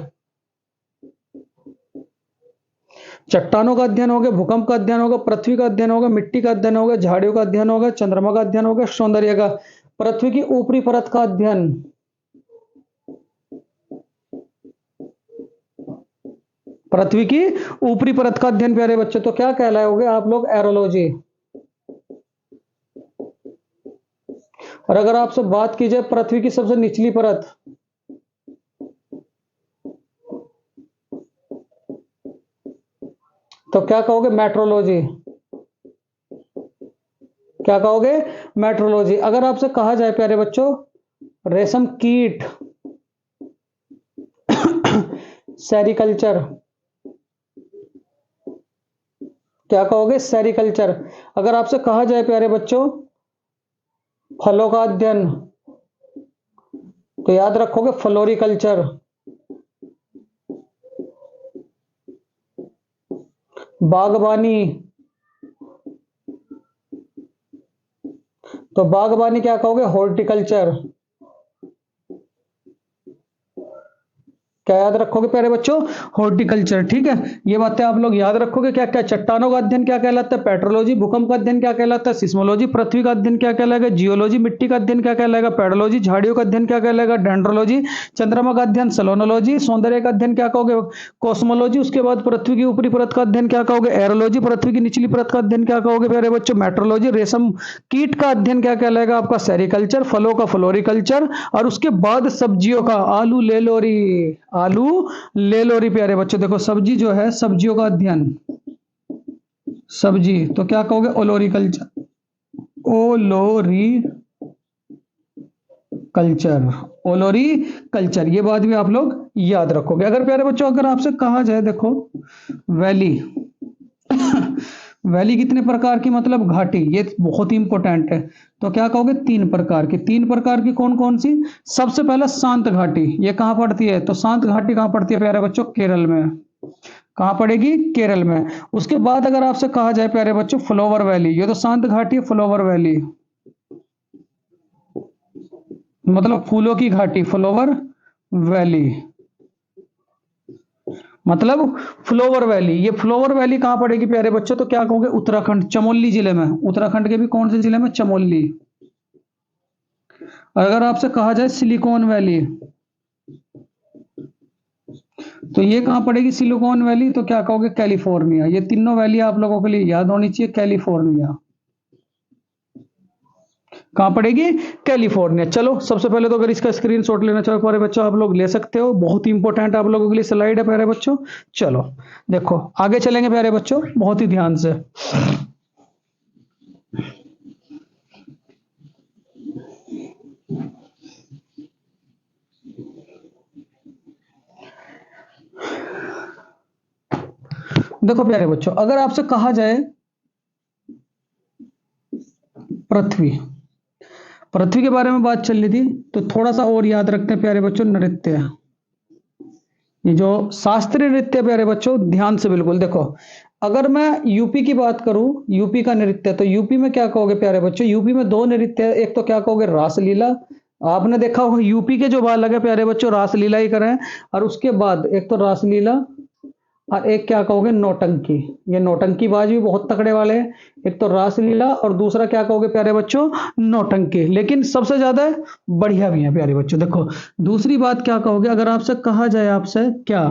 चट्टानों का अध्ययन होगा, भूकंप का अध्ययन होगा, पृथ्वी का अध्ययन होगा, मिट्टी का अध्ययन होगा, झाड़ियों का अध्ययन होगा, चंद्रमा का अध्ययन होगा, सौंदर्य का, पृथ्वी की ऊपरी परत का अध्ययन, पृथ्वी की ऊपरी परत का अध्ययन प्यारे बच्चों, तो क्या कहलाओगे आप लोग, एरोलॉजी। और अगर आपसे बात की जाए पृथ्वी की सबसे निचली परत, तो क्या कहोगे, मेट्रोलॉजी। क्या कहोगे, मेट्रोलॉजी। अगर आपसे कहा जाए प्यारे बच्चों रेशम कीट, सेरिकल्चर, क्या कहोगे, सेरिकल्चर। अगर आपसे कहा जाए प्यारे बच्चों फलों का अध्ययन, तो याद रखोगे फ्लोरिकल्चर, बागवानी, तो बागवानी क्या कहोगे, हॉर्टिकल्चर। क्या याद रखोगे प्यारे बच्चों, हॉर्टिकल्चर। ठीक है, ये बातें आप लोग याद रखोगे। क्या क्या, चट्टानों का अध्ययन क्या कहलाता है, पेट्रोलॉजी। भूकंप का अध्ययन क्या कहलाता है, सिस्मोलॉजी। पृथ्वी का अध्ययन क्या कहलाएगा, जियोलॉजी। मिट्टी का अध्ययन क्या कहलाएगा, पेडोलॉजी। झाड़ियों का अध्ययन क्या कहलाएगा, डेंड्रोलॉजी। चंद्रमा का अध्ययन सेलोनोलॉजी। सौंदर्य का अध्ययन क्या कहोगे, कॉस्मोलॉजी। उसके बाद पृथ्वी की ऊपरी परत का अध्ययन क्या कहोगे, एरोलॉजी। पृथ्वी की निचली परत का अध्ययन क्या कहोगे प्यारे बच्चों, मेट्रोलॉजी। रेशम कीट का अध्ययन क्या कहलाएगा आपका, सेरिकल्चर। फलों का फ्लोरिकल्चर। और उसके बाद सब्जियों का, आलू लेलोरी, आलू लेलोरी प्यारे बच्चों। देखो सब्जी जो है, सब्जियों का अध्ययन, सब्जी, तो क्या कहोगे, ओलोरिकल्चर, ओलोरी कल्चर, ओलोरी कल्चर। ये बात भी आप लोग याद रखोगे। अगर प्यारे बच्चों अगर आपसे कहा जाए, देखो वैली वैली कितने प्रकार की, मतलब घाटी, ये बहुत ही इंपॉर्टेंट है। तो क्या कहोगे, तीन प्रकार की। तीन प्रकार की कौन कौन सी, सबसे पहले शांत घाटी, ये कहां पड़ती है, तो शांत घाटी कहां पड़ती है प्यारे बच्चों, केरल में। कहां पड़ेगी, केरल में। उसके बाद अगर आपसे कहा जाए प्यारे बच्चों फ्लावर वैली, ये तो शांत घाटी है, फ्लावर वैली मतलब फूलों की घाटी, फ्लावर वैली मतलब फ्लोवर वैली। ये फ्लोवर वैली कहां पड़ेगी प्यारे बच्चों, तो क्या कहोगे, उत्तराखंड, चमोली जिले में। उत्तराखंड के भी कौन से जिले में, चमोली। अगर आपसे कहा जाए सिलिकॉन वैली, तो ये कहां पड़ेगी सिलिकॉन वैली, तो क्या कहोगे, कैलिफोर्निया। ये तीनों वैली आप लोगों के लिए याद होनी चाहिए। कैलिफोर्निया कहां पड़ेगी, कैलिफोर्निया। चलो सबसे पहले तो अगर इसका स्क्रीनशॉट लेना चाहो प्यारे बच्चों आप लोग ले सकते हो, बहुत ही इंपॉर्टेंट आप लोगों के लिए स्लाइड है प्यारे बच्चों। चलो देखो आगे चलेंगे प्यारे बच्चों, बहुत ही ध्यान से। देखो प्यारे बच्चों अगर आपसे कहा जाए पृथ्वी, पृथ्वी के बारे में बात चल रही थी, तो थोड़ा सा और याद रखते हैं प्यारे बच्चों, नृत्य। ये जो शास्त्रीय नृत्य प्यारे बच्चों, ध्यान से बिल्कुल देखो। अगर मैं यूपी की बात करूं, यूपी का नृत्य, तो यूपी में क्या कहोगे प्यारे बच्चों, यूपी में दो नृत्य है। एक तो क्या कहोगे, रासलीला। आपने देखा होगा यूपी के जो बालक है प्यारे बच्चों, रासलीला ही कर रहे हैं। और उसके बाद एक तो रासलीला, और एक क्या कहोगे, नौटंकी। ये नौटंकी बाज भी बहुत तगड़े वाले हैं। एक तो रासलीला और दूसरा क्या कहोगे प्यारे बच्चों, नौटंकी। लेकिन सबसे ज्यादा बढ़िया भी है प्यारे बच्चों। देखो दूसरी बात क्या कहोगे, अगर आपसे कहा जाए, आपसे क्या,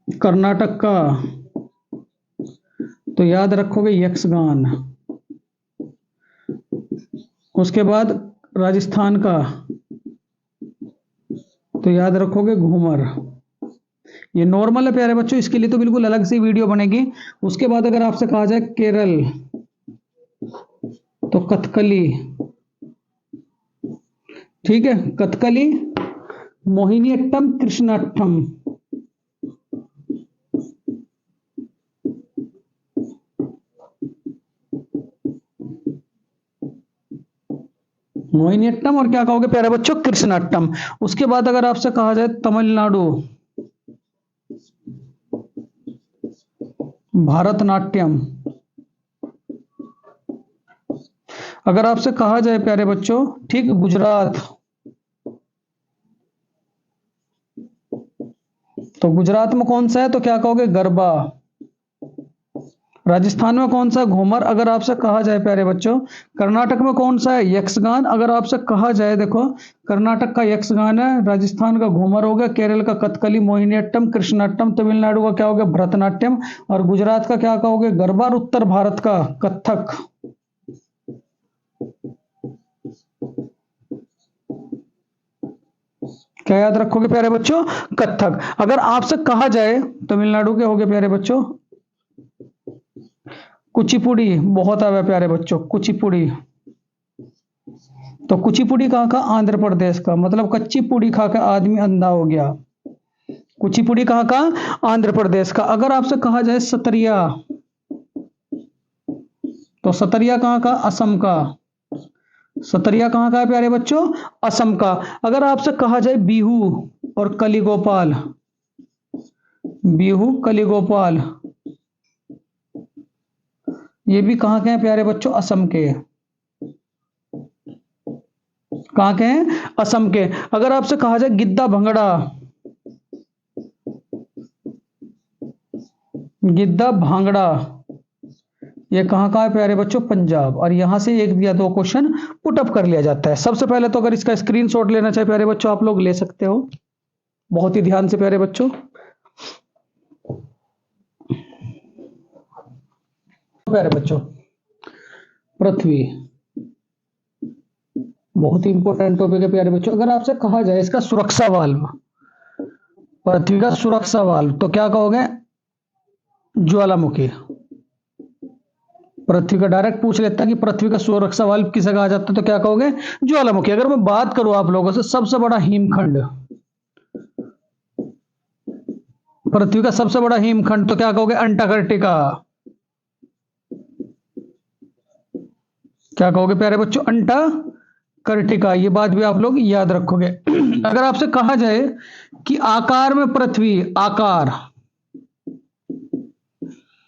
कर्नाटक का, तो याद रखोगे यक्षगान। उसके बाद राजस्थान का, तो याद रखोगे घूमर। ये नॉर्मल है प्यारे बच्चों, इसके लिए तो बिल्कुल अलग से वीडियो बनेगी। उसके बाद अगर आपसे कहा जाए केरल, तो कथकली। ठीक है, कथकली, मोहिनीअट्टम, कृष्णाट्टम। मोहिनीअट्टम और क्या कहोगे प्यारे बच्चों, कृष्णाट्टम। उसके बाद अगर आपसे कहा जाए तमिलनाडु, भारतनाट्यम। अगर आपसे कहा जाए प्यारे बच्चों, ठीक, गुजरात, तो गुजरात में कौन सा है, तो क्या कहोगे, गरबा। राजस्थान में कौन सा, घूमर। अगर आपसे कहा जाए प्यारे बच्चों, कर्नाटक में कौन सा है, यक्षगान। अगर आपसे कहा जाए, देखो कर्नाटक का यक्षगान है, राजस्थान का घूमर हो गया, केरल का कथकली, मोहिनीअट्टम, कृष्णाट्टम, तमिलनाडु का क्या हो गया, भरतनाट्यम, और गुजरात का क्या कहोगे, गरबा, और उत्तर भारत का कथक। क्या याद रखोगे प्यारे बच्चों, कथक। अगर आपसे कहा जाए, तमिलनाडु के हो गए प्यारे बच्चों, कुचिपुड़ी, बहुत आवे प्यारे बच्चों, कुचिपुड़ी। तो कुचिपुड़ी कहाँ का, आंध्र प्रदेश का, मतलब कच्ची पूड़ी खा के आदमी अंधा हो गया। कुचिपुड़ी कहाँ का, आंध्र प्रदेश का। अगर आपसे कहा जाए सतरिया, तो सतरिया कहाँ का, असम का। सतरिया कहाँ का है प्यारे बच्चों? असम का। अगर आपसे कहा जाए बिहू और कलिगोपाल, बिहू कलिगोपाल, ये भी कहाँ के हैं प्यारे बच्चों? असम के। कहाँ के हैं? असम के। अगर आपसे कहा जाए गिद्दा भंगड़ा, गिद्दा भांगड़ा, ये कहाँ का है प्यारे बच्चों? पंजाब। और यहां से एक या दो क्वेश्चन पुट अप कर लिया जाता है। सबसे पहले तो अगर इसका स्क्रीनशॉट लेना चाहे प्यारे बच्चों, आप लोग ले सकते हो, बहुत ही ध्यान से प्यारे बच्चों। प्यारे बच्चों, पृथ्वी बहुत ही इंपॉर्टेंट टॉपिक है प्यारे बच्चों। अगर आपसे कहा जाए इसका सुरक्षा वाल्व, पृथ्वी का सुरक्षा वाल्व, तो क्या कहोगे? ज्वालामुखी। पृथ्वी का डायरेक्ट पूछ लेता है कि पृथ्वी का सुरक्षा वाल्व किसे कहा जाता है, तो क्या कहोगे? ज्वालामुखी। अगर मैं बात करूं आप लोगों से सबसे बड़ा हिमखंड, पृथ्वी का सबसे बड़ा हिमखंड, तो क्या कहोगे? अंटार्कटिका। क्या कहोगे प्यारे बच्चों? अंटार्कटिका। ये बात भी आप लोग याद रखोगे। अगर आपसे कहा जाए कि आकार में पृथ्वी, आकार,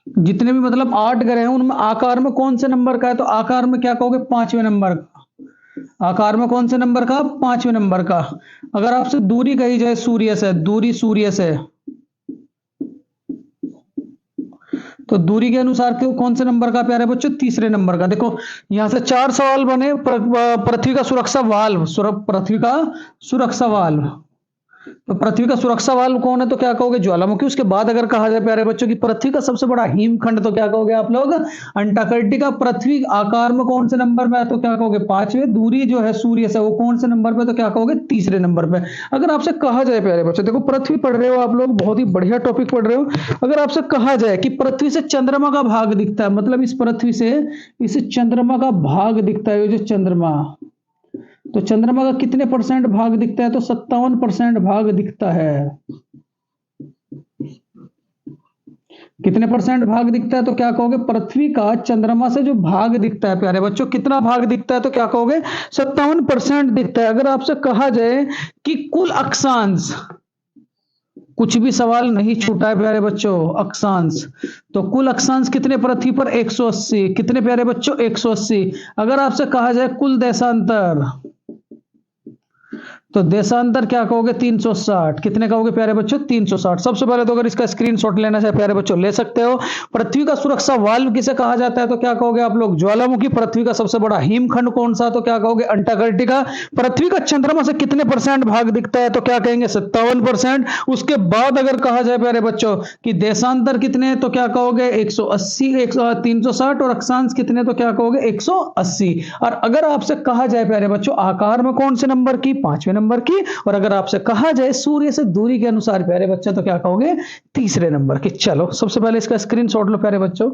जितने भी मतलब 8 ग्रह हैं उनमें आकार में कौन से नंबर का है, तो आकार में क्या कहोगे? 5वें नंबर का। आकार में कौन से नंबर का? 5वें नंबर का। अगर आपसे दूरी कही जाए सूर्य से, दूरी सूर्य से, तो दूरी के अनुसार क्यों कौन से नंबर का प्यारे बच्चों? तीसरे नंबर का। देखो यहां से 4 सवाल बने। पृथ्वी का सुरक्षा वाल्व, पृथ्वी का सुरक्षा वाल्व, तो पृथ्वी का सुरक्षा वाल्व कौन है, तो क्या कहोगे? ज्वालामुखी। उसके बाद अगर कहा जाए प्यारे बच्चों की पृथ्वी का सबसे बड़ा हिमखंड, तो क्या कहोगे आप लोग? अंटार्कटिका। पृथ्वी आकार में कौन से नंबर में है, तो क्या कहोगे? 5वें। दूरी जो है सूर्य से वो कौन से नंबर पे, तो क्या कहोगे? तीसरे नंबर पे। अगर आपसे कहा जाए प्यारे बच्चों, देखो पृथ्वी पढ़ रहे हो आप लोग, बहुत ही बढ़िया टॉपिक पढ़ रहे हो। अगर आपसे कहा जाए कि पृथ्वी से चंद्रमा का भाग दिखता है, मतलब इस पृथ्वी से इस चंद्रमा का भाग दिखता है, ये जो चंद्रमा, तो चंद्रमा का कितने परसेंट भाग दिखता है, तो 57% भाग दिखता है। कितने परसेंट भाग दिखता है, तो क्या कहोगे? पृथ्वी का चंद्रमा से जो भाग दिखता है प्यारे बच्चों, कितना भाग दिखता है, तो क्या कहोगे? 57% दिखता है। अगर आपसे कहा जाए कि कुल अक्षांश, कुछ भी सवाल नहीं छूटा है प्यारे बच्चों, अक्षांश, तो कुल अक्षांश कितने पृथ्वी पर? 180। कितने प्यारे बच्चों? 180। अगर आपसे कहा जाए कुल देशांतर, तो देशांतर क्या कहोगे? 360। कितने कहोगे प्यारे बच्चों? 360। सबसे पहले तो अगर इसका स्क्रीनशॉट लेना चाहे प्यारे बच्चों ले सकते हो। पृथ्वी का सुरक्षा वाल्व किसे कहा जाता है, तो क्या कहोगे आप लोग? ज्वालामुखी। पृथ्वी का सबसे बड़ा हिमखंड कौन सा, तो क्या कहोगे? अंटार्कटिका। पृथ्वी का चंद्रमा से कितने परसेंट भाग दिखता है, तो क्या कहेंगे? 57%। उसके बाद अगर कहा जाए प्यारे बच्चों कि देशांतर कितने, तो क्या कहोगे? 180, 360। और अक्षांश कितने, तो क्या कहोगे? 180। और अगर आपसे कहा जाए प्यारे बच्चों आकार में कौन से नंबर की? 5वें नंबर की। और अगर आपसे कहा जाए सूर्य से दूरी के अनुसार प्यारे बच्चों, तो क्या कहोगे? तीसरे नंबर की। चलो सबसे पहले इसका स्क्रीनशॉट लो प्यारे बच्चों।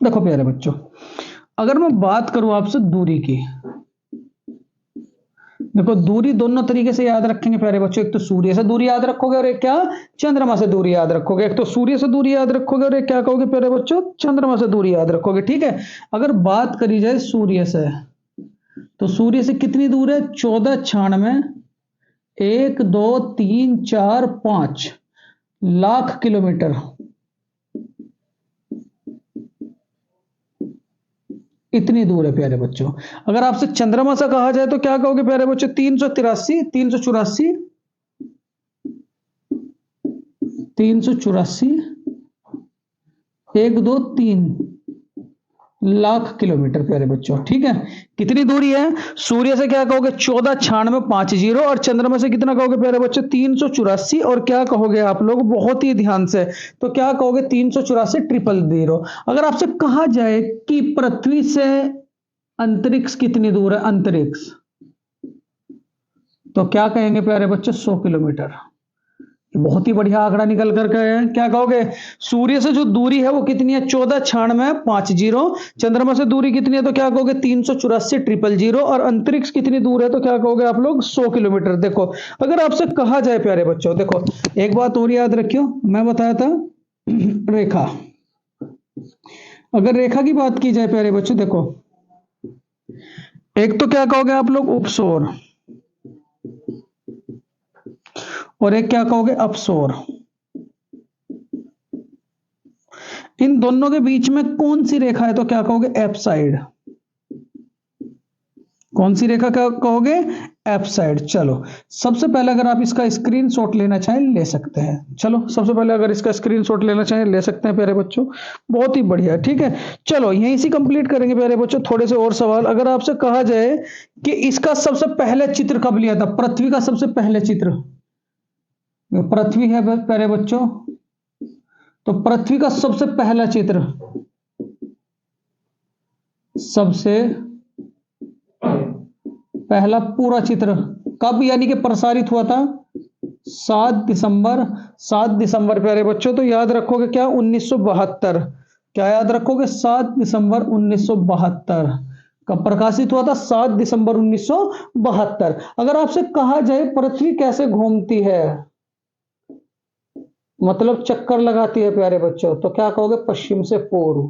देखो प्यारे बच्चों, अगर मैं बात करूं आपसे दूरी की, देखो दूरी दोनों तरीके से याद रखेंगे प्यारे बच्चों। एक तो सूर्य से दूरी याद रखोगे और एक क्या? चंद्रमा से दूरी याद रखोगे। एक तो सूर्य से दूरी याद रखोगे और एक क्या कहोगे प्यारे बच्चों? चंद्रमा से दूरी याद रखोगे। ठीक है। अगर बात करी जाए सूर्य से, तो सूर्य से कितनी दूर है? 1496, 1 2 3 4 5 लाख किलोमीटर, इतनी दूर है प्यारे बच्चों। अगर आपसे चंद्रमा से कहा जाए तो क्या कहोगे प्यारे बच्चों? 383, 384, 384, 1 2 3 लाख किलोमीटर प्यारे बच्चों। ठीक है। कितनी दूरी है? सूर्य से क्या कहोगे? 149650। और चंद्रमा से कितना कहोगे प्यारे बच्चों? 384। और क्या कहोगे आप लोग? बहुत ही ध्यान से, तो क्या कहोगे? 384,000। अगर आपसे कहा जाए कि पृथ्वी से अंतरिक्ष कितनी दूर है, अंतरिक्ष, तो क्या कहेंगे प्यारे बच्चों? 100 किलोमीटर। बहुत ही बढ़िया आंकड़ा निकल कर गए हैं। क्या कहोगे, सूर्य से जो दूरी है वो कितनी है, 149650। चंद्रमा से दूरी कितनी है, तो क्या कहोगे 384,000। और अंतरिक्ष कितनी दूर है, तो क्या कहोगे आप लोग 100 किलोमीटर। देखो अगर आपसे कहा जाए प्यारे बच्चों, देखो एक बात और याद रखियो, मैं बताया था रेखा, अगर रेखा की बात की जाए प्यारे बच्चों, देखो एक तो क्या कहोगे आप लोग उपसौर, और एक क्या कहोगे अपसौर। इन दोनों के बीच में कौन सी रेखा है, तो क्या कहोगे एप्साइड। कौन सी रेखा क्या कहोगे, एप्साइड। चलो सबसे पहले अगर आप इसका स्क्रीनशॉट लेना चाहें ले सकते हैं। चलो सबसे पहले अगर इसका स्क्रीनशॉट लेना चाहें ले सकते हैं प्यारे बच्चों, बहुत ही बढ़िया। ठीक है, चलो यहीं से कंप्लीट करेंगे प्यारे बच्चों। थोड़े से और सवाल, अगर आपसे कहा जाए कि इसका सबसे पहले चित्र कब लिया था, पृथ्वी का सबसे पहले चित्र, पृथ्वी है प्यारे बच्चों, तो पृथ्वी का सबसे पहला चित्र, सबसे पहला पूरा चित्र कब यानी कि प्रसारित हुआ था, 7 दिसंबर प्यारे बच्चों। तो याद रखोगे क्या, 1972। क्या याद रखोगे, 7 दिसंबर 1972 कब प्रकाशित हुआ था, 7 दिसंबर 1972। अगर आपसे कहा जाए पृथ्वी कैसे घूमती है, मतलब चक्कर लगाती है प्यारे बच्चों, तो क्या कहोगे पश्चिम से पूर्व,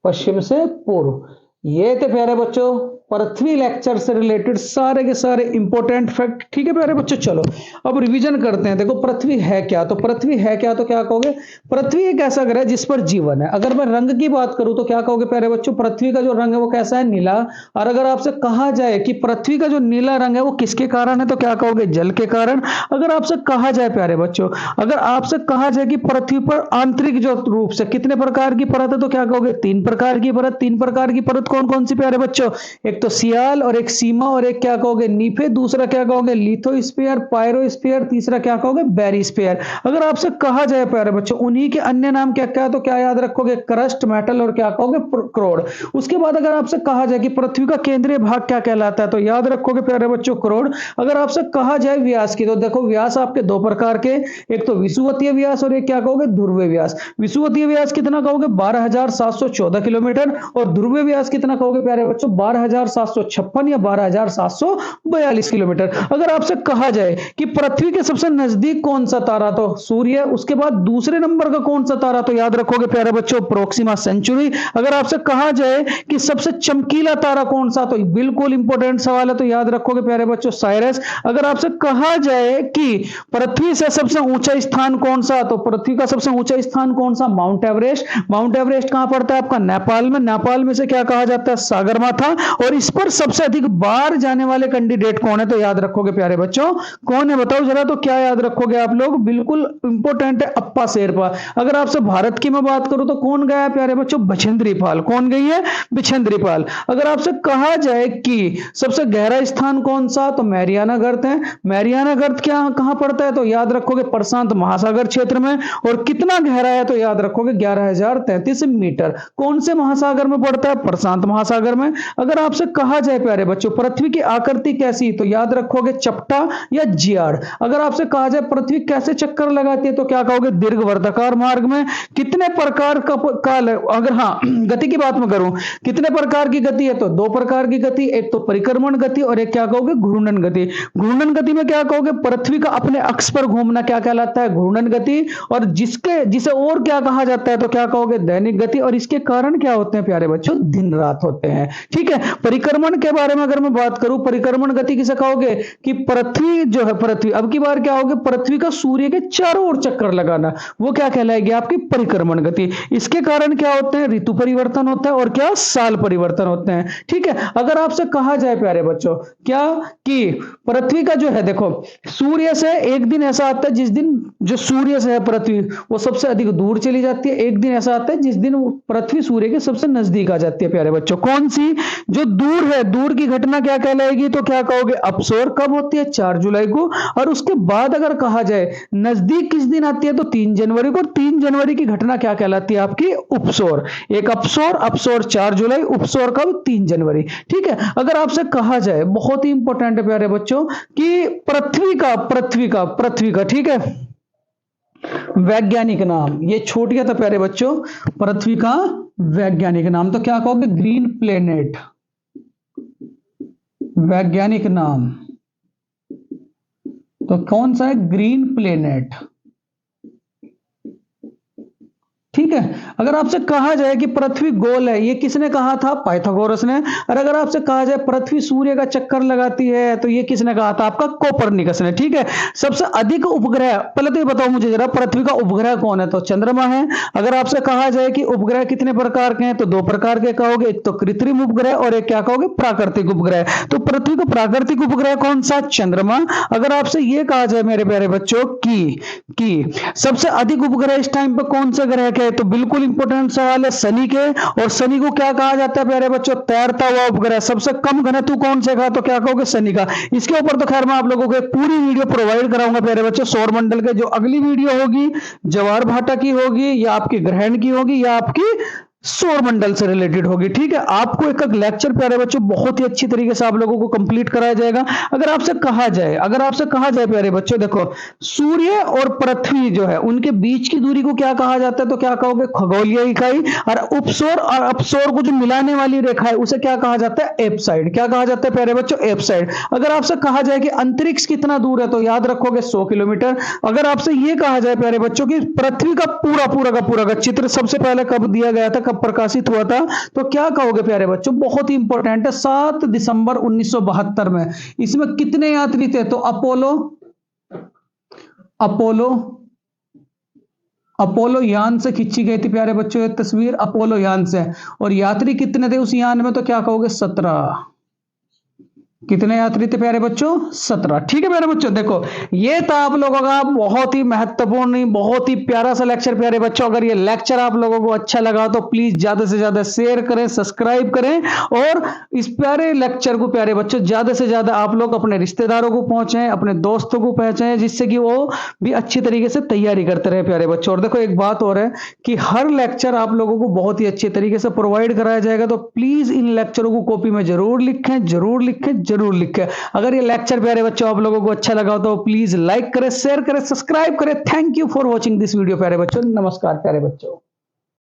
पश्चिम से पूर्व। ये थे प्यारे बच्चों पृथ्वी लेक्चर से रिलेटेड सारे के सारे इंपॉर्टेंट फैक्ट। ठीक है प्यारे बच्चों, चलो अब रिवीजन करते हैं। देखो पृथ्वी है क्या, तो पृथ्वी है क्या, तो क्या कहोगे पृथ्वी एक ऐसा ग्रह है जिस पर जीवन है। अगर मैं रंग की बात करूं तो क्या कहोगे प्यारे बच्चों, पृथ्वी का जो रंग है वो कैसा है, नीला। और अगर आपसे कहा जाए कि पृथ्वी का जो नीला रंग है वो किसके कारण है, तो क्या कहोगे जल के कारण। अगर आपसे कहा जाए प्यारे बच्चों, अगर आपसे कहा जाए कि पृथ्वी पर आंतरिक जो रूप से कितने प्रकार की परत है, तो क्या कहोगे 3 प्रकार की परत। 3 प्रकार की परत कौन कौन सी प्यारे बच्चों, एक तो सियाल, और एक सीमा, और एक क्या कहोगे नीफे, दूसरा क्या कहोगे लिथोस्फीयर, पायरोस्फीयर, तीसरा क्या कहोगे बेरिस्फीयर। अगर आपसे कहा जाए प्यारे बच्चों उन्हीं के अन्य नाम क्या क्या, तो क्या याद रखोगे क्रस्ट, मेटल, और क्या कहोगे क्रोड। उसके बाद अगर आपसे कहा जाए कि पृथ्वी का केंद्रीय भाग क्या कहलाता है, तो याद रखोगे प्यारे बच्चों क्रोड। अगर आपसे कहा जाए व्यास की, तो देखो व्यास आपके 2 प्रकार के, एक तो विषुवतीय व्यास और एक क्या कहोगे ध्रुवीय व्यास। विषुवतीय व्यास कितना कहोगे 12,714 किलोमीटर, और ध्रुवीय व्यास कितना कहोगे प्यारे बच्चों 12,756 या 12,742 किलोमीटर। अगर आपसे कहा जाए कि पृथ्वी के सबसे नजदीक कौन सा तारा, तो सूर्य। उसके बाद दूसरे नंबर का कौन सा तारा, तो याद रखोगे प्यारे बच्चों प्रोक्सिमा सेंचुरी। अगर आपसे कहा जाए कि सबसे चमकीला तारा कौन सा, तो बिल्कुल इंपॉर्टेंट सवाल है, तो याद रखोगे प्यारे बच्चों साइरस। अगर आपसे कहा जाए कि पृथ्वी से सबसे ऊंचा स्थान कौन सा, तो पृथ्वी का सबसे ऊंचा स्थान कौन सा, माउंट एवरेस्ट। माउंट एवरेस्ट कहां पड़ता है आपका, नेपाल में। नेपाल में से क्या कहा जाता है सागरमाथा। और इस पर सबसे अधिक बार जाने वाले कैंडिडेट कौन है, तो याद रखोगे प्यारे बच्चों कौन है, बताओ जरा। तो क्या याद रखोगे आप लोग, बिल्कुल इंपॉर्टेंट है अप्पा शेरपा। अगर आपसे भारत की मैं बात करूं तो कौन गया है प्यारे बच्चों, बछेंद्री पाल। कौन गई है, बछेंद्री पाल। अगर आपसे कहा जाए कि सबसे गहरा स्थान कौन सा, तो मैरियाना गर्त है। मैरियाना गर्त क्या कहां पड़ता है, तो याद रखोगे प्रशांत महासागर क्षेत्र में। और कितना गहरा है, तो याद रखोगे 11,033 मीटर। कौन से महासागर में पड़ता है, प्रशांत महासागर में। अगर आपसे कहा जाए प्यारे बच्चों पृथ्वी की आकृति कैसी, तो याद रखोगे चपटा या जियाड़। अगर आपसे कहा जाए पृथ्वी कैसे चक्कर लगाती है, तो क्या कहोगे दीर्घवृत्ताकार मार्ग में। कितने प्रकार का काल, अगर हाँ गति की बात में करूं कितने प्रकार की गति है, तो 2 प्रकार की गति, एक तो परिक्रमण गति और एक क्या कहोगे घूर्णन गति। घूर्णन गति में क्या कहोगे पृथ्वी का अपने अक्ष पर घूमना क्या कहलाता है, घूर्णन गति। और जिसे और क्या कहा जाता है, तो क्या कहोगे दैनिक गति। और इसके कारण क्या होते हैं प्यारे बच्चों, दिन रात होते हैं। ठीक है, परिक्रमण के बारे में अगर मैं बात करूं, परिक्रमण गति किसे कहोगे कि पृथ्वी जो है, पृथ्वी अब की बार क्या होगी, पृथ्वी का सूर्य के चारों ओर चक्कर लगाना, वो क्या कहलाएगी आपकी परिक्रमण गति। इसके कारण क्या होते हैं, ऋतु परिवर्तन होता है और क्या साल परिवर्तन होते हैं। ठीक है, अगर आपसे कहा जाए प्यारे बच्चों क्या कि पृथ्वी का जो है, देखो सूर्य से एक दिन ऐसा आता है जिस दिन जो सूर्य से है पृथ्वी वो सबसे अधिक दूर चली जाती है। एक दिन ऐसा आता है जिस दिन पृथ्वी सूर्य के सबसे नजदीक आ जाती है प्यारे बच्चों। कौन सी, जो दूर है, दूर की घटना क्या कहलाएगी, तो क्या कहोगे, अपसोर। कब होती है, 4 जुलाई को। और उसके बाद अगर कहा जाए नजदीक किस दिन आती है, तो 3 जनवरी को। 3 जनवरी की घटना क्या कहलाती है आपकी, उपसोर। एक अपसोर, अपसोर 4 जुलाई, उपसोर कब, 3 जनवरी। ठीक है। अगर आपसे कहा जाए, बहुत ही इंपॉर्टेंट है प्यारे बच्चों, कि पृथ्वी का ठीक है, वैज्ञानिक नाम, ये छूट गया था प्यारे बच्चों, पृथ्वी का वैज्ञानिक नाम, तो क्या कहोगे, ग्रीन प्लेनेट। वैज्ञानिक नाम तो कौन सा है, ग्रीन प्लेनेट। ठीक है। अगर आपसे कहा जाए कि पृथ्वी गोल है, ये किसने कहा था, पाइथागोरस ने। और अगर आपसे कहा जाए पृथ्वी सूर्य का चक्कर लगाती है, तो ये किसने कहा था, आपका कोपरनिकस ने। ठीक है। सबसे अधिक उपग्रह, पहले तो ये बताओ मुझे जरा, पृथ्वी का उपग्रह कौन है, तो चंद्रमा है। अगर आपसे कहा जाए कि उपग्रह कितने प्रकार के हैं, तो 2 प्रकार के कहोगे, एक तो कृत्रिम उपग्रह और एक क्या कहोगे, प्राकृतिक उपग्रह। तो पृथ्वी का प्राकृतिक उपग्रह कौन सा, चंद्रमा। अगर आपसे ये कहा जाए मेरे प्यारे बच्चों कि सबसे अधिक उपग्रह इस टाइम पर कौन सा ग्रह के, तो बिल्कुल इंपॉर्टेंट सवाल है, शनि के। और शनि को क्या कहा जाता है प्यारे बच्चों, तैरता हुआ उपग्रह। सबसे कम घनत्व कौन से का, तो क्या कहोगे, शनि का। इसके ऊपर तो खैर मैं आप लोगों को एक पूरी वीडियो प्रोवाइड कराऊंगा प्यारे बच्चों, सौर मंडल के। जो अगली वीडियो होगी जवाहर भाटा की होगी, या आपकी ग्रहण की होगी, या आपकी सौर मंडल से रिलेटेड होगी। ठीक है। आपको एक एक लेक्चर प्यारे बच्चों बहुत ही अच्छी तरीके से आप लोगों को कंप्लीट कराया जाएगा। अगर आपसे कहा जाए प्यारे बच्चों, देखो सूर्य और पृथ्वी जो है उनके बीच की दूरी को क्या कहा जाता है, तो क्या कहोगे, खगोलीय इकाई। और उपसौर और अपसौर को जो मिलाने वाली रेखा है उसे क्या कहा जाता है, एपसाइड। क्या कहा जाता है प्यारे बच्चों, एपसाइड। अगर आपसे कहा जाए कि अंतरिक्ष कितना दूर है, तो याद रखोगे 100 किलोमीटर। अगर आपसे यह कहा जाए प्यारे बच्चों कि पृथ्वी का पूरा का चित्र सबसे पहले कब दिया गया था, प्रकाशित हुआ था, तो क्या कहोगे प्यारे बच्चों, बहुत ही इंपॉर्टेंट है, 7 दिसंबर 1972 में। इसमें कितने यात्री थे, तो अपोलो यान से खींची गई थी प्यारे बच्चों ये तस्वीर, अपोलो यान से। और यात्री कितने थे उस यान में, तो क्या कहोगे, 17। कितने यात्री थे प्यारे बच्चों, 17। ठीक है प्यारे बच्चों, देखो ये था आप लोगों का बहुत ही महत्वपूर्ण, बहुत ही प्यारा सा लेक्चर प्यारे बच्चों। अगर ये लेक्चर आप लोगों को अच्छा लगा तो प्लीज ज्यादा से ज्यादा शेयर करें, सब्सक्राइब करें, और इस प्यारे लेक्चर को प्यारे बच्चों ज्यादा से ज्यादा आप लोग अपने रिश्तेदारों को पहुंचाएं, अपने दोस्तों को पहुंचाएं, जिससे कि वो भी अच्छी तरीके से तैयारी करते रहे प्यारे बच्चों। और देखो एक बात और है कि हर लेक्चर आप लोगों को बहुत ही अच्छे तरीके से प्रोवाइड कराया जाएगा, तो प्लीज इन लेक्चरों को कॉपी में जरूर लिखें। अगर ये लेक्चर प्यारे बच्चों आप लोगों को अच्छा लगा तो प्लीज लाइक करें, शेयर करें, सब्सक्राइब करें। Thank you for watching this video प्यारे बच्चों। नमस्कार प्यारे बच्चों।